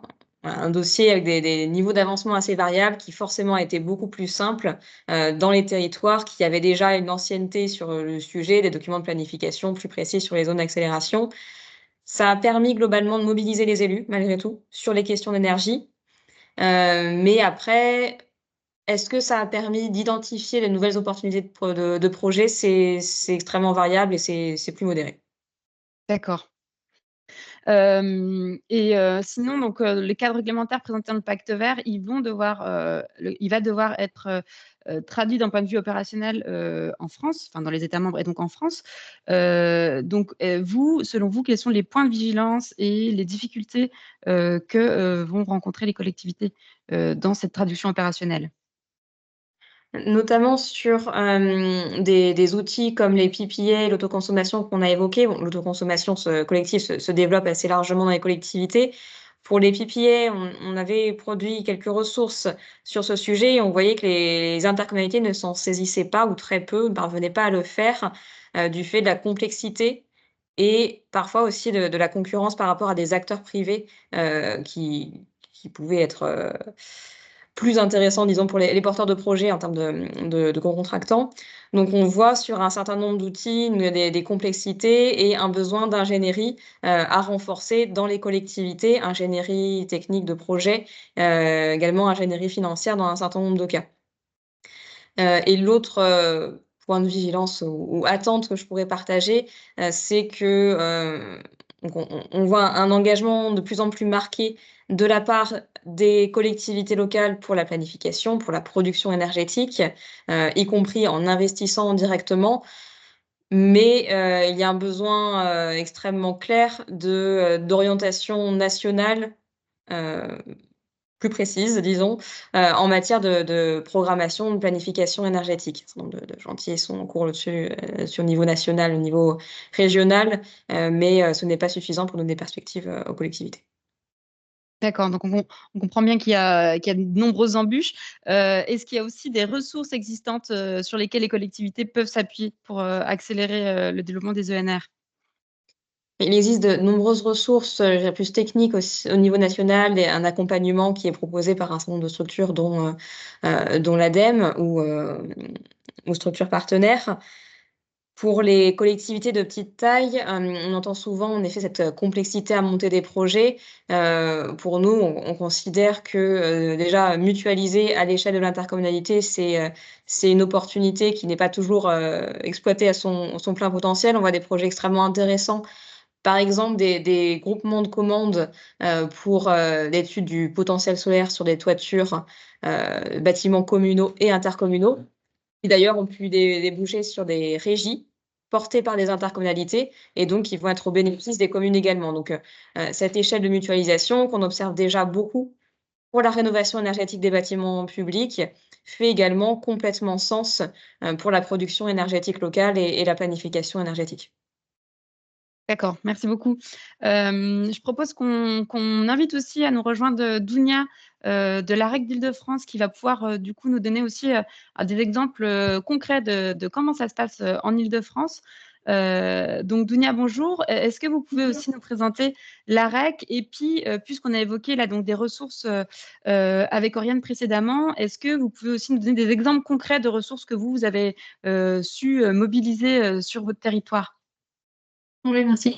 Speaker 3: un dossier avec des niveaux d'avancement assez variables qui forcément a été beaucoup plus simple, dans les territoires qui avaient déjà une ancienneté sur, le sujet, des documents de planification plus précis sur les zones d'accélération. Ça a permis globalement de mobiliser les élus, malgré tout, sur les questions d'énergie. Mais après, est-ce que ça a permis d'identifier de nouvelles opportunités de projets? C'est extrêmement variable et c'est plus modéré.
Speaker 1: D'accord. Sinon donc les cadres réglementaires présentés dans le Pacte vert, ils vont devoir, il va devoir être, traduit d'un point de vue opérationnel, en France, enfin dans les États membres et donc en France. Vous, selon vous, quels sont les points de vigilance et les difficultés, que, vont rencontrer les collectivités, dans cette traduction opérationnelle?
Speaker 3: Notamment sur, des outils comme les PPA, l'autoconsommation qu'on a évoqué. Bon, l'autoconsommation collective se développe assez largement dans les collectivités. Pour les PPA, on avait produit quelques ressources sur ce sujet et on voyait que les intercommunalités ne s'en saisissaient pas ou très peu, ne parvenaient pas à le faire, du fait de la complexité et parfois aussi de la concurrence par rapport à des acteurs privés, qui pouvaient être, plus intéressants, disons, pour les porteurs de projets en termes de co-contractants. Donc on voit sur un certain nombre d'outils des complexités et un besoin d'ingénierie, à renforcer dans les collectivités, ingénierie technique de projet, également ingénierie financière dans un certain nombre de cas. Et l'autre, point de vigilance ou attente que je pourrais partager, c'est que, donc on voit un engagement de plus en plus marqué de la part des collectivités locales pour la planification, pour la production énergétique, y compris en investissant directement. Mais, il y a un besoin, extrêmement clair d'orientation nationale, heu plus précises, disons, en matière de programmation, de planification énergétique. Un certain nombre de chantiers sont en cours là-dessus, sur le niveau national, au niveau régional, mais ce n'est pas suffisant pour donner des perspectives aux collectivités.
Speaker 1: D'accord, donc on comprend bien qu'il y a de nombreuses embûches. Est-ce qu'il y a aussi des ressources existantes sur lesquelles les collectivités peuvent s'appuyer pour accélérer le développement des ENR?
Speaker 3: Il existe de nombreuses ressources, plus techniques au niveau national et un accompagnement qui est proposé par un certain nombre de structures dont l'ADEME ou structures partenaires. Pour les collectivités de petite taille, on entend souvent en effet cette complexité à monter des projets. Pour nous, on considère que, déjà mutualiser à l'échelle de l'intercommunalité, c'est une opportunité qui n'est pas toujours, exploitée à son plein potentiel. On voit des projets extrêmement intéressants. Par exemple, des groupements de commandes, pour, l'étude du potentiel solaire sur des toitures, bâtiments communaux et intercommunaux, qui d'ailleurs ont pu déboucher sur des régies portées par des intercommunalités et donc qui vont être au bénéfice des communes également. Donc, cette échelle de mutualisation qu'on observe déjà beaucoup pour la rénovation énergétique des bâtiments publics fait également complètement sens, pour la production énergétique locale et la planification énergétique.
Speaker 1: D'accord, merci beaucoup. Je propose qu'on invite aussi à nous rejoindre Dounia de l'AREC d'Île-de-France qui va pouvoir du coup nous donner aussi des exemples concrets de comment ça se passe en Île-de-France. Donc Dounia, bonjour. Est-ce que vous pouvez aussi nous présenter l'AREC et puis puisqu'on a évoqué là donc des ressources avec Oriane précédemment, est-ce que vous pouvez aussi nous donner des exemples concrets de ressources que vous avez su mobiliser sur votre territoire?
Speaker 6: Oui, merci.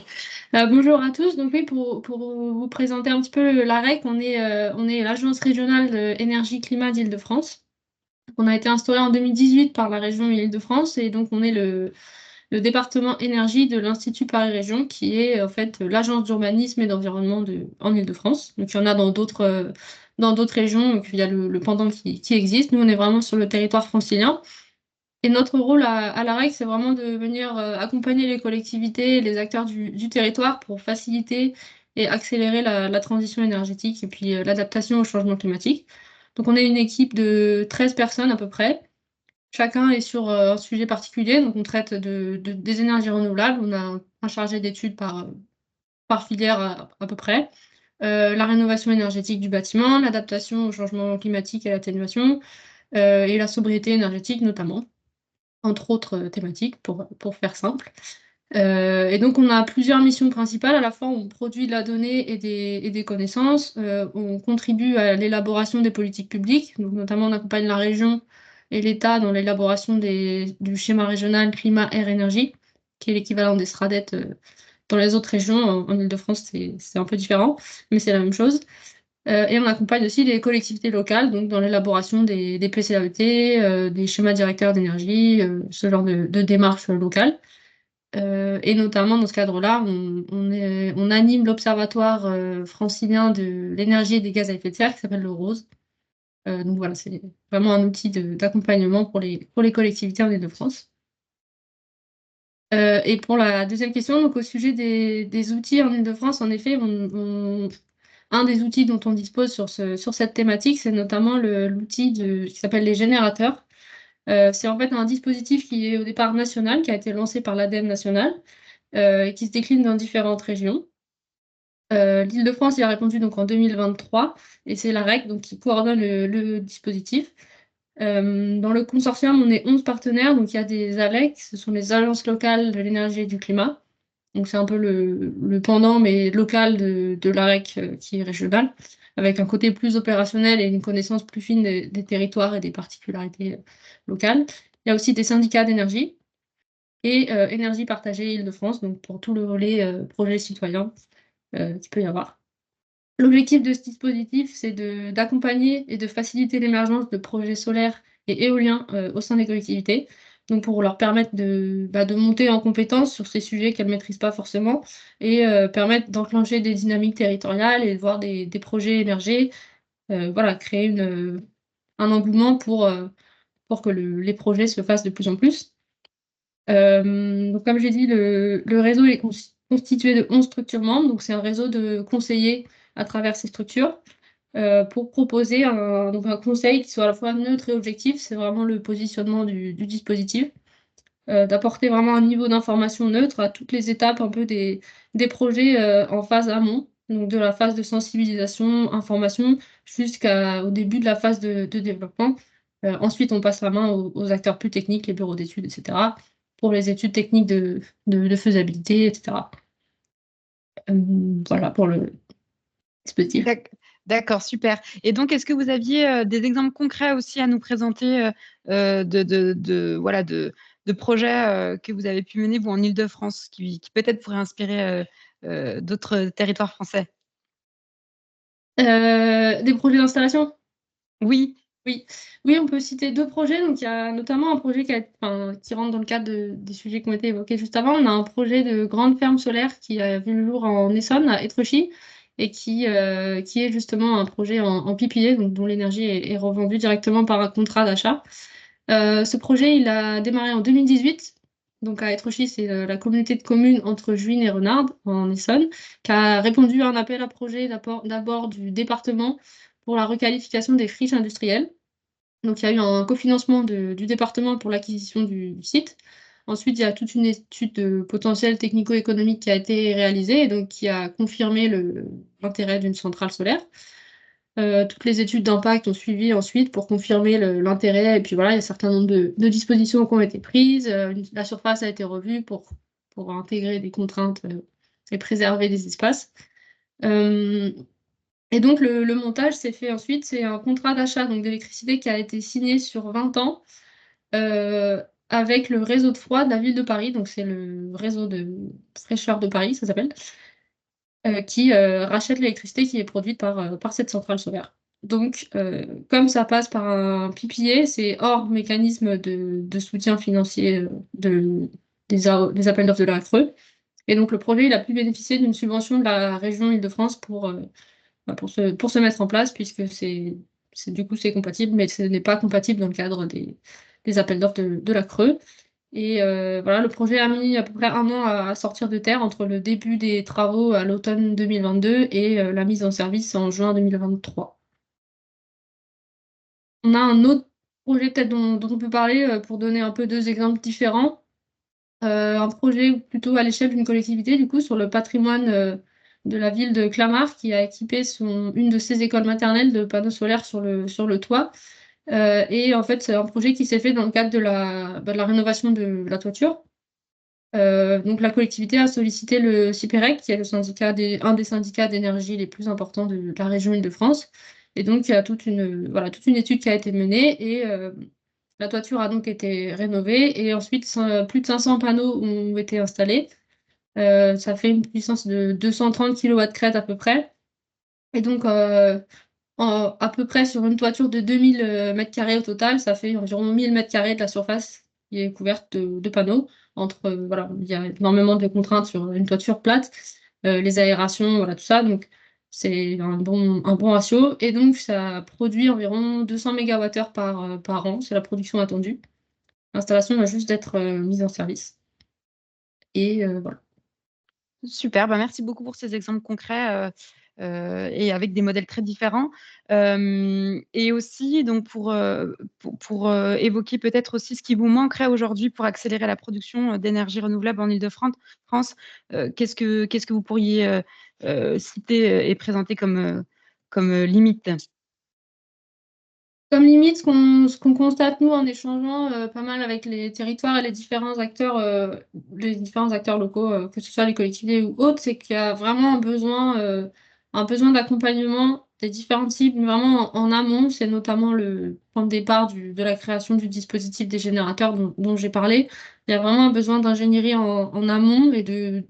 Speaker 6: Bonjour à tous. Donc oui, pour vous présenter un petit peu l'AREC, on est l'Agence régionale de énergie climat d'Île-de-France. On a été instauré en 2018 par la région Île-de-France et donc on est le département énergie de l'Institut Paris Région, qui est en fait l'agence d'urbanisme et d'environnement en Île-de-France. Donc il y en a dans d'autres régions, donc il y a le pendant qui existe. Nous, on est vraiment sur le territoire francilien. Et notre rôle à l'AREC, c'est vraiment de venir accompagner les collectivités, les acteurs du territoire pour faciliter et accélérer la transition énergétique et puis l'adaptation au changement climatique. Donc on est une équipe de 13 personnes à peu près. Chacun est sur un sujet particulier. Donc on traite des énergies renouvelables. On a un chargé d'études par filière à peu près. La rénovation énergétique du bâtiment, l'adaptation au changement climatique et l'atténuation, et la sobriété énergétique notamment, entre autres thématiques, pour faire simple. Et donc, on a plusieurs missions principales. À la fois, on produit de la donnée et des connaissances. On contribue à l'élaboration des politiques publiques. Donc, notamment, on accompagne la région et l'État dans l'élaboration du schéma régional climat, air, énergie, qui est l'équivalent des SRADET dans les autres régions. En Île-de-France, c'est un peu différent, mais c'est la même chose. Et on accompagne aussi les collectivités locales, donc dans l'élaboration des PCAET, des schémas directeurs d'énergie, ce genre de démarches locales. Et notamment dans ce cadre-là, on anime l'Observatoire francilien de l'énergie et des gaz à effet de serre qui s'appelle le ROSE. Donc voilà, c'est vraiment un outil d'accompagnement pour les collectivités en Île-de-France. Et pour la deuxième question, donc au sujet des outils en Île-de-France, en effet, un des outils dont on dispose sur cette thématique, c'est notamment l'outil qui s'appelle les générateurs. C'est en fait un dispositif qui est au départ national, qui a été lancé par l'ADEME nationale, et qui se décline dans différentes régions. L'Île-de-France y a répondu donc en 2023, et c'est l'AREC donc, qui coordonne le dispositif. Dans le consortium, on est 11 partenaires, donc il y a des ALEC, ce sont les agences locales de l'énergie et du climat. Donc c'est un peu le pendant, mais local de l'AREC qui est régional, avec un côté plus opérationnel et une connaissance plus fine des territoires et des particularités locales. Il y a aussi des syndicats d'énergie et énergie partagée Île-de-France, donc pour tout le volet projet citoyen qu'il peut y avoir. L'objectif de ce dispositif, c'est d'accompagner et de faciliter l'émergence de projets solaires et éoliens au sein des collectivités, donc pour leur permettre de monter en compétence sur ces sujets qu'elles ne maîtrisent pas forcément et permettre d'enclencher des dynamiques territoriales et de voir des projets émerger, voilà, créer un engouement pour que les projets se fassent de plus en plus. Donc, comme j'ai dit, le réseau est constitué de 11 structures membres, donc c'est un réseau de conseillers à travers ces structures. pour proposer donc un conseil qui soit à la fois neutre et objectif. C'est vraiment le positionnement du dispositif, d'apporter vraiment un niveau d'information neutre à toutes les étapes un peu des projets en phase amont, donc de la phase de sensibilisation, information, jusqu'au début de la phase de développement. Ensuite, on passe la main aux acteurs plus techniques, les bureaux d'études, etc., pour les études techniques de faisabilité, etc. Voilà pour le dispositif.
Speaker 1: D'accord, super. Et donc, est-ce que vous aviez des exemples concrets aussi à nous présenter voilà, de projets que vous avez pu mener, vous, en Île-de-France, qui peut-être pourraient inspirer d'autres territoires français?
Speaker 6: Des projets d'installation?
Speaker 1: Oui.
Speaker 6: Oui, on peut citer 2 projets. Donc, il y a notamment un projet qui rentre dans le cadre des sujets qui ont été évoqués juste avant. On a un projet de grande ferme solaire qui a vu le jour en Essonne, à Étrechy, et qui est justement un projet en PPA, donc dont l'énergie est revendue directement par un contrat d'achat. Ce projet, il a démarré en 2018. Donc, à Étrechy, c'est la communauté de communes entre Juines et Renardes, en Essonne, qui a répondu à un appel à projet d'abord du département pour la requalification des friches industrielles. Donc, il y a eu un cofinancement du département pour l'acquisition du site. Ensuite, il y a toute une étude de potentiel technico-économique qui a été réalisée et donc qui a confirmé l'intérêt d'une centrale solaire. Toutes les études d'impact ont suivi ensuite pour confirmer l'intérêt. Et puis voilà, il y a un certain nombre de dispositions qui ont été prises. La surface a été revue pour intégrer des contraintes et préserver des espaces. Et donc, le montage s'est fait ensuite. C'est un contrat d'achat d'électricité qui a été signé sur 20 ans avec le réseau de froid de la ville de Paris. Donc, c'est le réseau de fraîcheur de Paris, ça s'appelle, qui rachète l'électricité qui est produite par cette centrale solaire. Donc, comme ça passe par un PPA, c'est hors mécanisme de soutien financier des appels d'offres de la CRE. Et donc, le projet, il a pu bénéficier d'une subvention de la région Île-de-France pour se mettre en place, puisque du coup, c'est compatible, mais ce n'est pas compatible dans le cadre des appels d'offres de la CRE. Et voilà, le projet a mis à peu près 1 an à sortir de terre entre le début des travaux à l'automne 2022 et la mise en service en juin 2023. On a un autre projet peut-être dont on peut parler pour donner un peu 2 exemples différents. Un projet plutôt à l'échelle d'une collectivité, du coup, sur le patrimoine de la ville de Clamart, qui a équipé une de ses écoles maternelles de panneaux solaires sur le toit. Et en fait, c'est un projet qui s'est fait dans le cadre de la rénovation de la toiture. Donc, la collectivité a sollicité le CIPEREC, qui est un des syndicats d'énergie les plus importants de la région Île-de-France. Et donc, il y a toute une étude qui a été menée et la toiture a donc été rénovée. Et ensuite, plus de 500 panneaux ont été installés. Ça fait une puissance de 230 kW à peu près. Et donc, à peu près sur une toiture de 2000 m² au total, ça fait environ 1000 m² de la surface qui est couverte de panneaux. Voilà, il y a énormément de contraintes sur une toiture plate, les aérations, voilà, tout ça. Donc, c'est un bon ratio. Et donc, ça produit environ 200 MWh par an. C'est la production attendue. L'installation va juste être mise en service. Et voilà.
Speaker 1: Super, merci beaucoup pour ces exemples concrets et avec des modèles très différents. Et aussi, donc pour évoquer peut-être aussi ce qui vous manquerait aujourd'hui pour accélérer la production d'énergie renouvelable en Île-de-France, qu'est-ce que vous pourriez citer et présenter comme limite?
Speaker 6: Comme limite, ce qu'on constate, nous, en échangeant pas mal avec les territoires et les différents acteurs locaux, que ce soit les collectivités ou autres, c'est qu'il y a vraiment un besoin d'accompagnement des différentes cibles, vraiment en amont. C'est notamment le point de départ de la création du dispositif des générateurs dont j'ai parlé. Il y a vraiment un besoin d'ingénierie en amont et de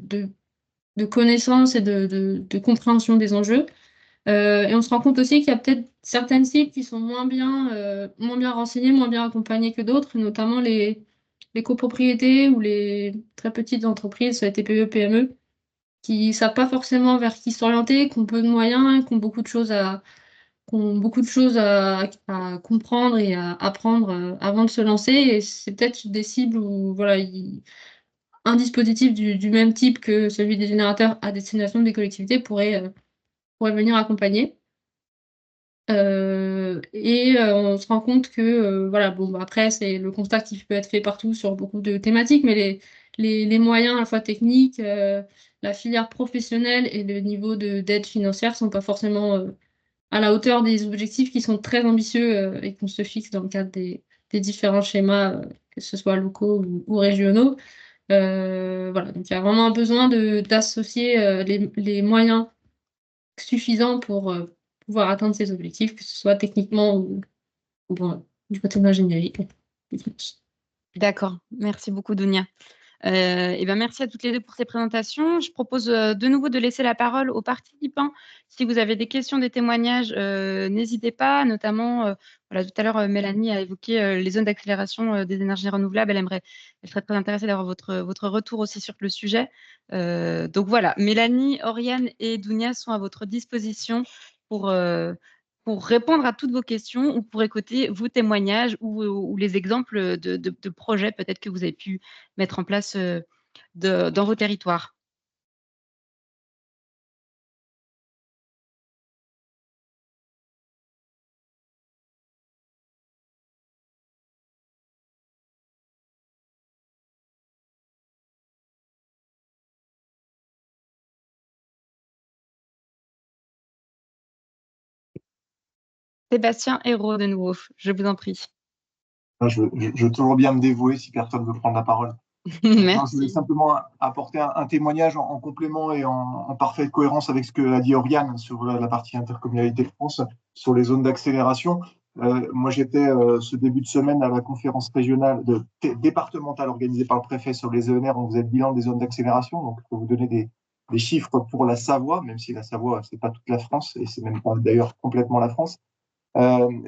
Speaker 6: connaissances et de compréhension des enjeux. Et on se rend compte aussi qu'il y a peut-être certaines cibles qui sont moins bien renseignées, moins bien accompagnées que d'autres, notamment les copropriétés ou les très petites entreprises, les TPE, PME, qui ne savent pas forcément vers qui s'orienter, qui ont peu de moyens, qui ont beaucoup de choses à comprendre et à apprendre avant de se lancer. Et c'est peut-être des cibles où voilà, un dispositif du même type que celui des générateurs à destination des collectivités pourrait venir accompagner. On se rend compte que, voilà, bon, après, c'est le constat qui peut être fait partout sur beaucoup de thématiques, mais les moyens à la fois techniques, la filière professionnelle et le niveau d'aide financière sont pas forcément à la hauteur des objectifs qui sont très ambitieux et qu'on se fixe dans le cadre des différents schémas, que ce soit locaux ou régionaux. Voilà, donc il y a vraiment un besoin d'associer les moyens suffisants pour pouvoir atteindre ces objectifs, que ce soit techniquement ou bon, du côté de l'ingénierie.
Speaker 1: D'accord, merci beaucoup Dounia. Et ben merci à toutes les deux pour ces présentations. Je propose de nouveau de laisser la parole aux participants. Si vous avez des questions, des témoignages, n'hésitez pas, notamment, voilà, tout à l'heure, Mélanie a évoqué les zones d'accélération des énergies renouvelables. Elle serait très intéressée d'avoir votre retour aussi sur le sujet. Donc voilà, Mélanie, Oriane et Dounia sont à votre disposition pour, pour répondre à toutes vos questions ou pour écouter vos témoignages ou les exemples de projets peut-être que vous avez pu mettre en place dans vos territoires. Sébastien Hérault, de nouveau, je vous en prie.
Speaker 4: Je veux toujours bien me dévouer si personne veut prendre la parole. Non, je voulais simplement apporter un témoignage en complément et en parfaite cohérence avec ce que a dit Oriane sur la partie intercommunalité de France, sur les zones d'accélération. Moi, j'étais ce début de semaine à la conférence régionale départementale organisée par le préfet sur les ENR. On faisait le bilan des zones d'accélération. Donc, je peux vous donner des chiffres pour la Savoie, même si la Savoie, c'est pas toute la France et c'est même pas d'ailleurs complètement la France. Donc,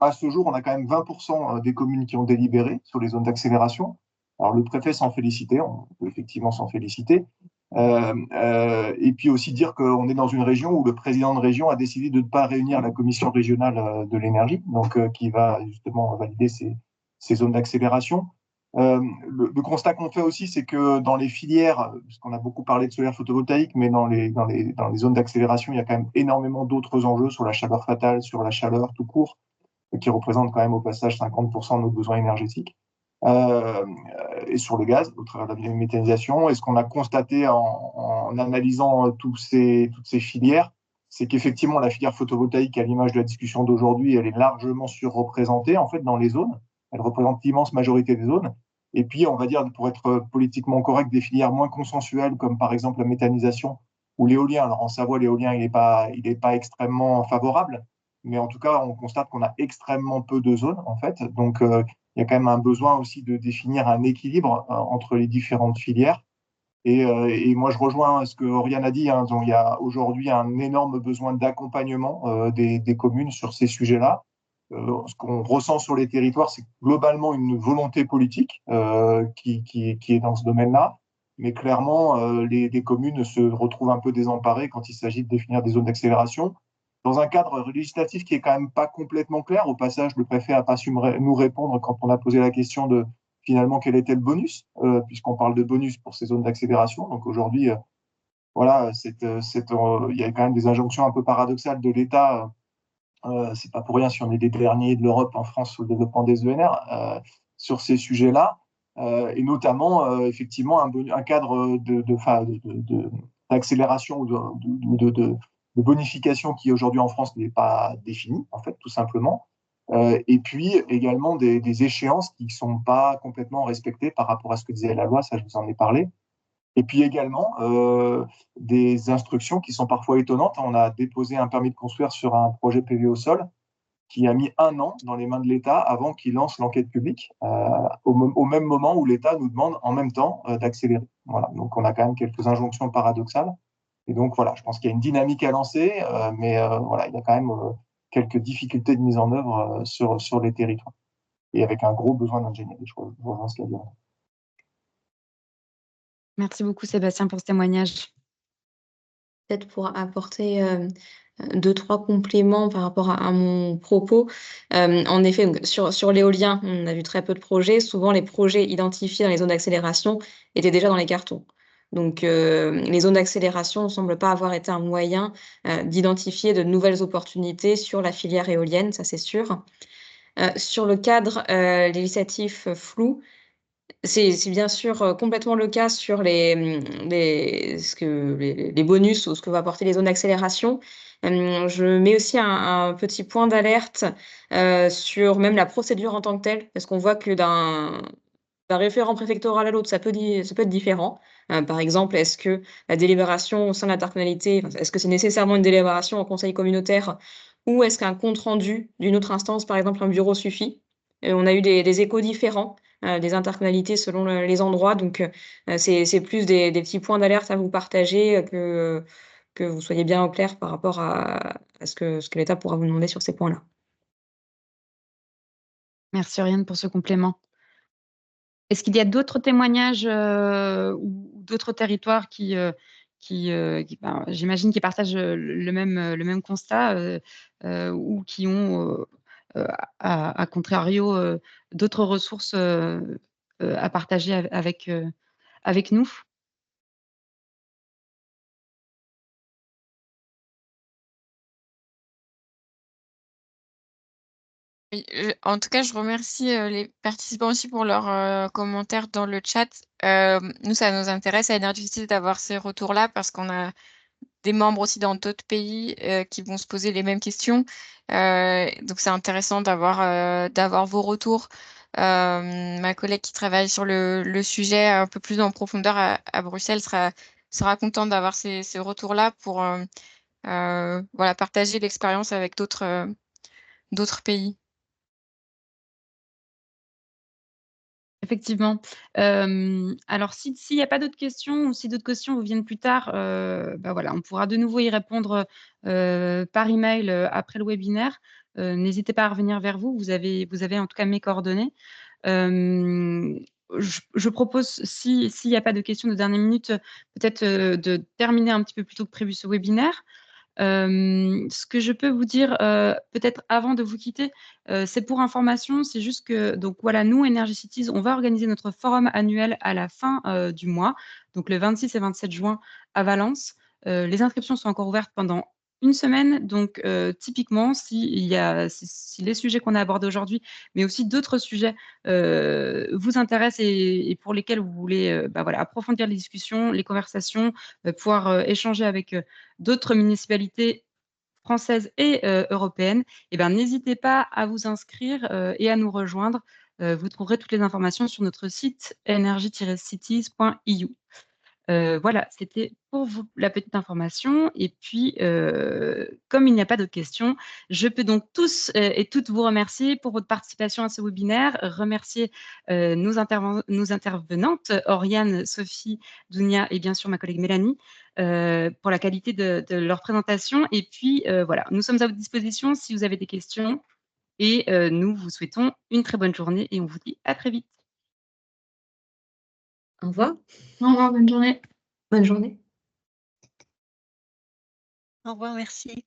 Speaker 4: à ce jour, on a quand même 20% des communes qui ont délibéré sur les zones d'accélération. Alors, le préfet s'en félicitait, on peut effectivement s'en féliciter. Et puis aussi dire qu'on est dans une région où le président de région a décidé de ne pas réunir la commission régionale de l'énergie, donc qui va justement valider ces zones d'accélération. Le constat qu'on fait aussi, c'est que dans les filières, puisqu'on a beaucoup parlé de solaire photovoltaïque, mais dans les zones d'accélération, il y a quand même énormément d'autres enjeux sur la chaleur fatale, sur la chaleur tout court, qui représente quand même au passage 50% de nos besoins énergétiques, et sur le gaz, au travers de la méthanisation. Et ce qu'on a constaté en analysant toutes ces filières, c'est qu'effectivement, la filière photovoltaïque, à l'image de la discussion d'aujourd'hui, elle est largement surreprésentée en fait dans les zones. Elle représente l'immense majorité des zones. Et puis, on va dire, pour être politiquement correct, des filières moins consensuelles, comme par exemple la méthanisation ou l'éolien. Alors en Savoie, l'éolien, il n'est pas extrêmement favorable, mais en tout cas, on constate qu'on a extrêmement peu de zones, en fait. Donc, il y a quand même un besoin aussi de définir un équilibre entre les différentes filières. Et moi, je rejoins ce que Oriane a dit. Donc, il y a aujourd'hui un énorme besoin d'accompagnement des communes sur ces sujets-là. Ce qu'on ressent sur les territoires, c'est globalement une volonté politique qui est dans ce domaine-là. Mais clairement, les communes se retrouvent un peu désemparées quand il s'agit de définir des zones d'accélération. Dans un cadre législatif qui est quand même pas complètement clair. Au passage, le préfet n'a pas su nous répondre quand on a posé la question de finalement quel était le bonus, puisqu'on parle de bonus pour ces zones d'accélération. Donc aujourd'hui, voilà, il y a quand même des injonctions un peu paradoxales de l'État. C'est pas pour rien si on est des derniers de l'Europe en France sur le développement des ENR sur ces sujets-là, et notamment effectivement un cadre d'accélération ou de bonification qui aujourd'hui en France n'est pas défini, en fait, tout simplement. Et puis également des échéances qui ne sont pas complètement respectées par rapport à ce que disait la loi, ça je vous en ai parlé. Et puis également des instructions qui sont parfois étonnantes. On a déposé un permis de construire sur un projet PV au sol qui a mis 1 an dans les mains de l'État avant qu'il lance l'enquête publique, au même moment où l'État nous demande en même temps d'accélérer. Voilà. Donc on a quand même quelques injonctions paradoxales. Et donc voilà, je pense qu'il y a une dynamique à lancer, mais voilà, il y a quand même quelques difficultés de mise en œuvre sur les territoires. Et avec un gros besoin d'ingénierie, je rejoins ce qu'il y a dit.
Speaker 1: Merci beaucoup Sébastien pour ce témoignage.
Speaker 3: Peut-être pour apporter 2-3 compléments par rapport à mon propos. En effet, donc, sur l'éolien, on a vu très peu de projets. Souvent, les projets identifiés dans les zones d'accélération étaient déjà dans les cartons. Donc, les zones d'accélération ne semblent pas avoir été un moyen d'identifier de nouvelles opportunités sur la filière éolienne, ça c'est sûr. Sur le cadre législatif flou, c'est bien sûr complètement le cas sur les bonus ou ce que vont apporter les zones d'accélération. Je mets aussi un petit point d'alerte sur même la procédure en tant que telle, parce qu'on voit que d'un référent préfectoral à l'autre, ça peut être différent. Par exemple, est-ce que la délibération au sein de l'intercommunalité, est-ce que c'est nécessairement une délibération en conseil communautaire ou est-ce qu'un compte rendu d'une autre instance, par exemple un bureau, suffit? On a eu des échos différents des intercommunalités selon les endroits. Donc, c'est plus des petits points d'alerte à vous partager que vous soyez bien au clair par rapport à ce que l'État pourra vous demander sur ces points-là.
Speaker 1: Merci Oriane pour ce complément. Est-ce qu'il y a d'autres témoignages ou d'autres territoires qui j'imagine, qui partagent le même constat ou qui ont, à contrario, d'autres ressources à partager avec nous?
Speaker 2: Oui, en tout cas, je remercie les participants aussi pour leurs commentaires dans le chat. Nous, ça nous intéresse à Energy Cities d'avoir ces retours-là parce qu'on a des membres aussi dans d'autres pays qui vont se poser les mêmes questions. Donc, c'est intéressant d'avoir vos retours. Ma collègue qui travaille sur le sujet un peu plus en profondeur à Bruxelles sera contente d'avoir ces retours-là pour voilà, partager l'expérience avec d'autres pays.
Speaker 1: Effectivement. Alors s'il n'y a pas d'autres questions ou si d'autres questions vous viennent plus tard, voilà, on pourra de nouveau y répondre par email après le webinaire. N'hésitez pas à revenir vers vous. Vous avez en tout cas mes coordonnées. Je propose, s'il n'y a pas de questions de dernière minute, peut-être de terminer un petit peu plus tôt que prévu ce webinaire. Ce que je peux vous dire, peut-être avant de vous quitter, c'est pour information, c'est juste que donc voilà, nous, Energy Cities, on va organiser notre forum annuel à la fin du mois, donc le 26 et 27 juin à Valence. Les inscriptions sont encore ouvertes pendant une semaine, donc typiquement, si les sujets qu'on a abordés aujourd'hui, mais aussi d'autres sujets vous intéressent et pour lesquels vous voulez voilà, approfondir les discussions, les conversations, pouvoir échanger avec d'autres municipalités françaises et européennes, eh ben, n'hésitez pas à vous inscrire et à nous rejoindre. Vous trouverez toutes les informations sur notre site energy-cities.eu. Voilà, c'était pour vous la petite information. Et puis, comme il n'y a pas d'autres questions, je peux donc tous et toutes vous remercier pour votre participation à ce webinaire, remercier nos intervenantes, Oriane, Sophie, Dounia et bien sûr ma collègue Mélanie, pour la qualité de leur présentation. Et puis, voilà, nous sommes à votre disposition si vous avez des questions. Et nous vous souhaitons une très bonne journée et on vous dit à très vite.
Speaker 3: Au revoir.
Speaker 6: Au revoir, bonne journée.
Speaker 3: Bonne journée.
Speaker 5: Au revoir, merci.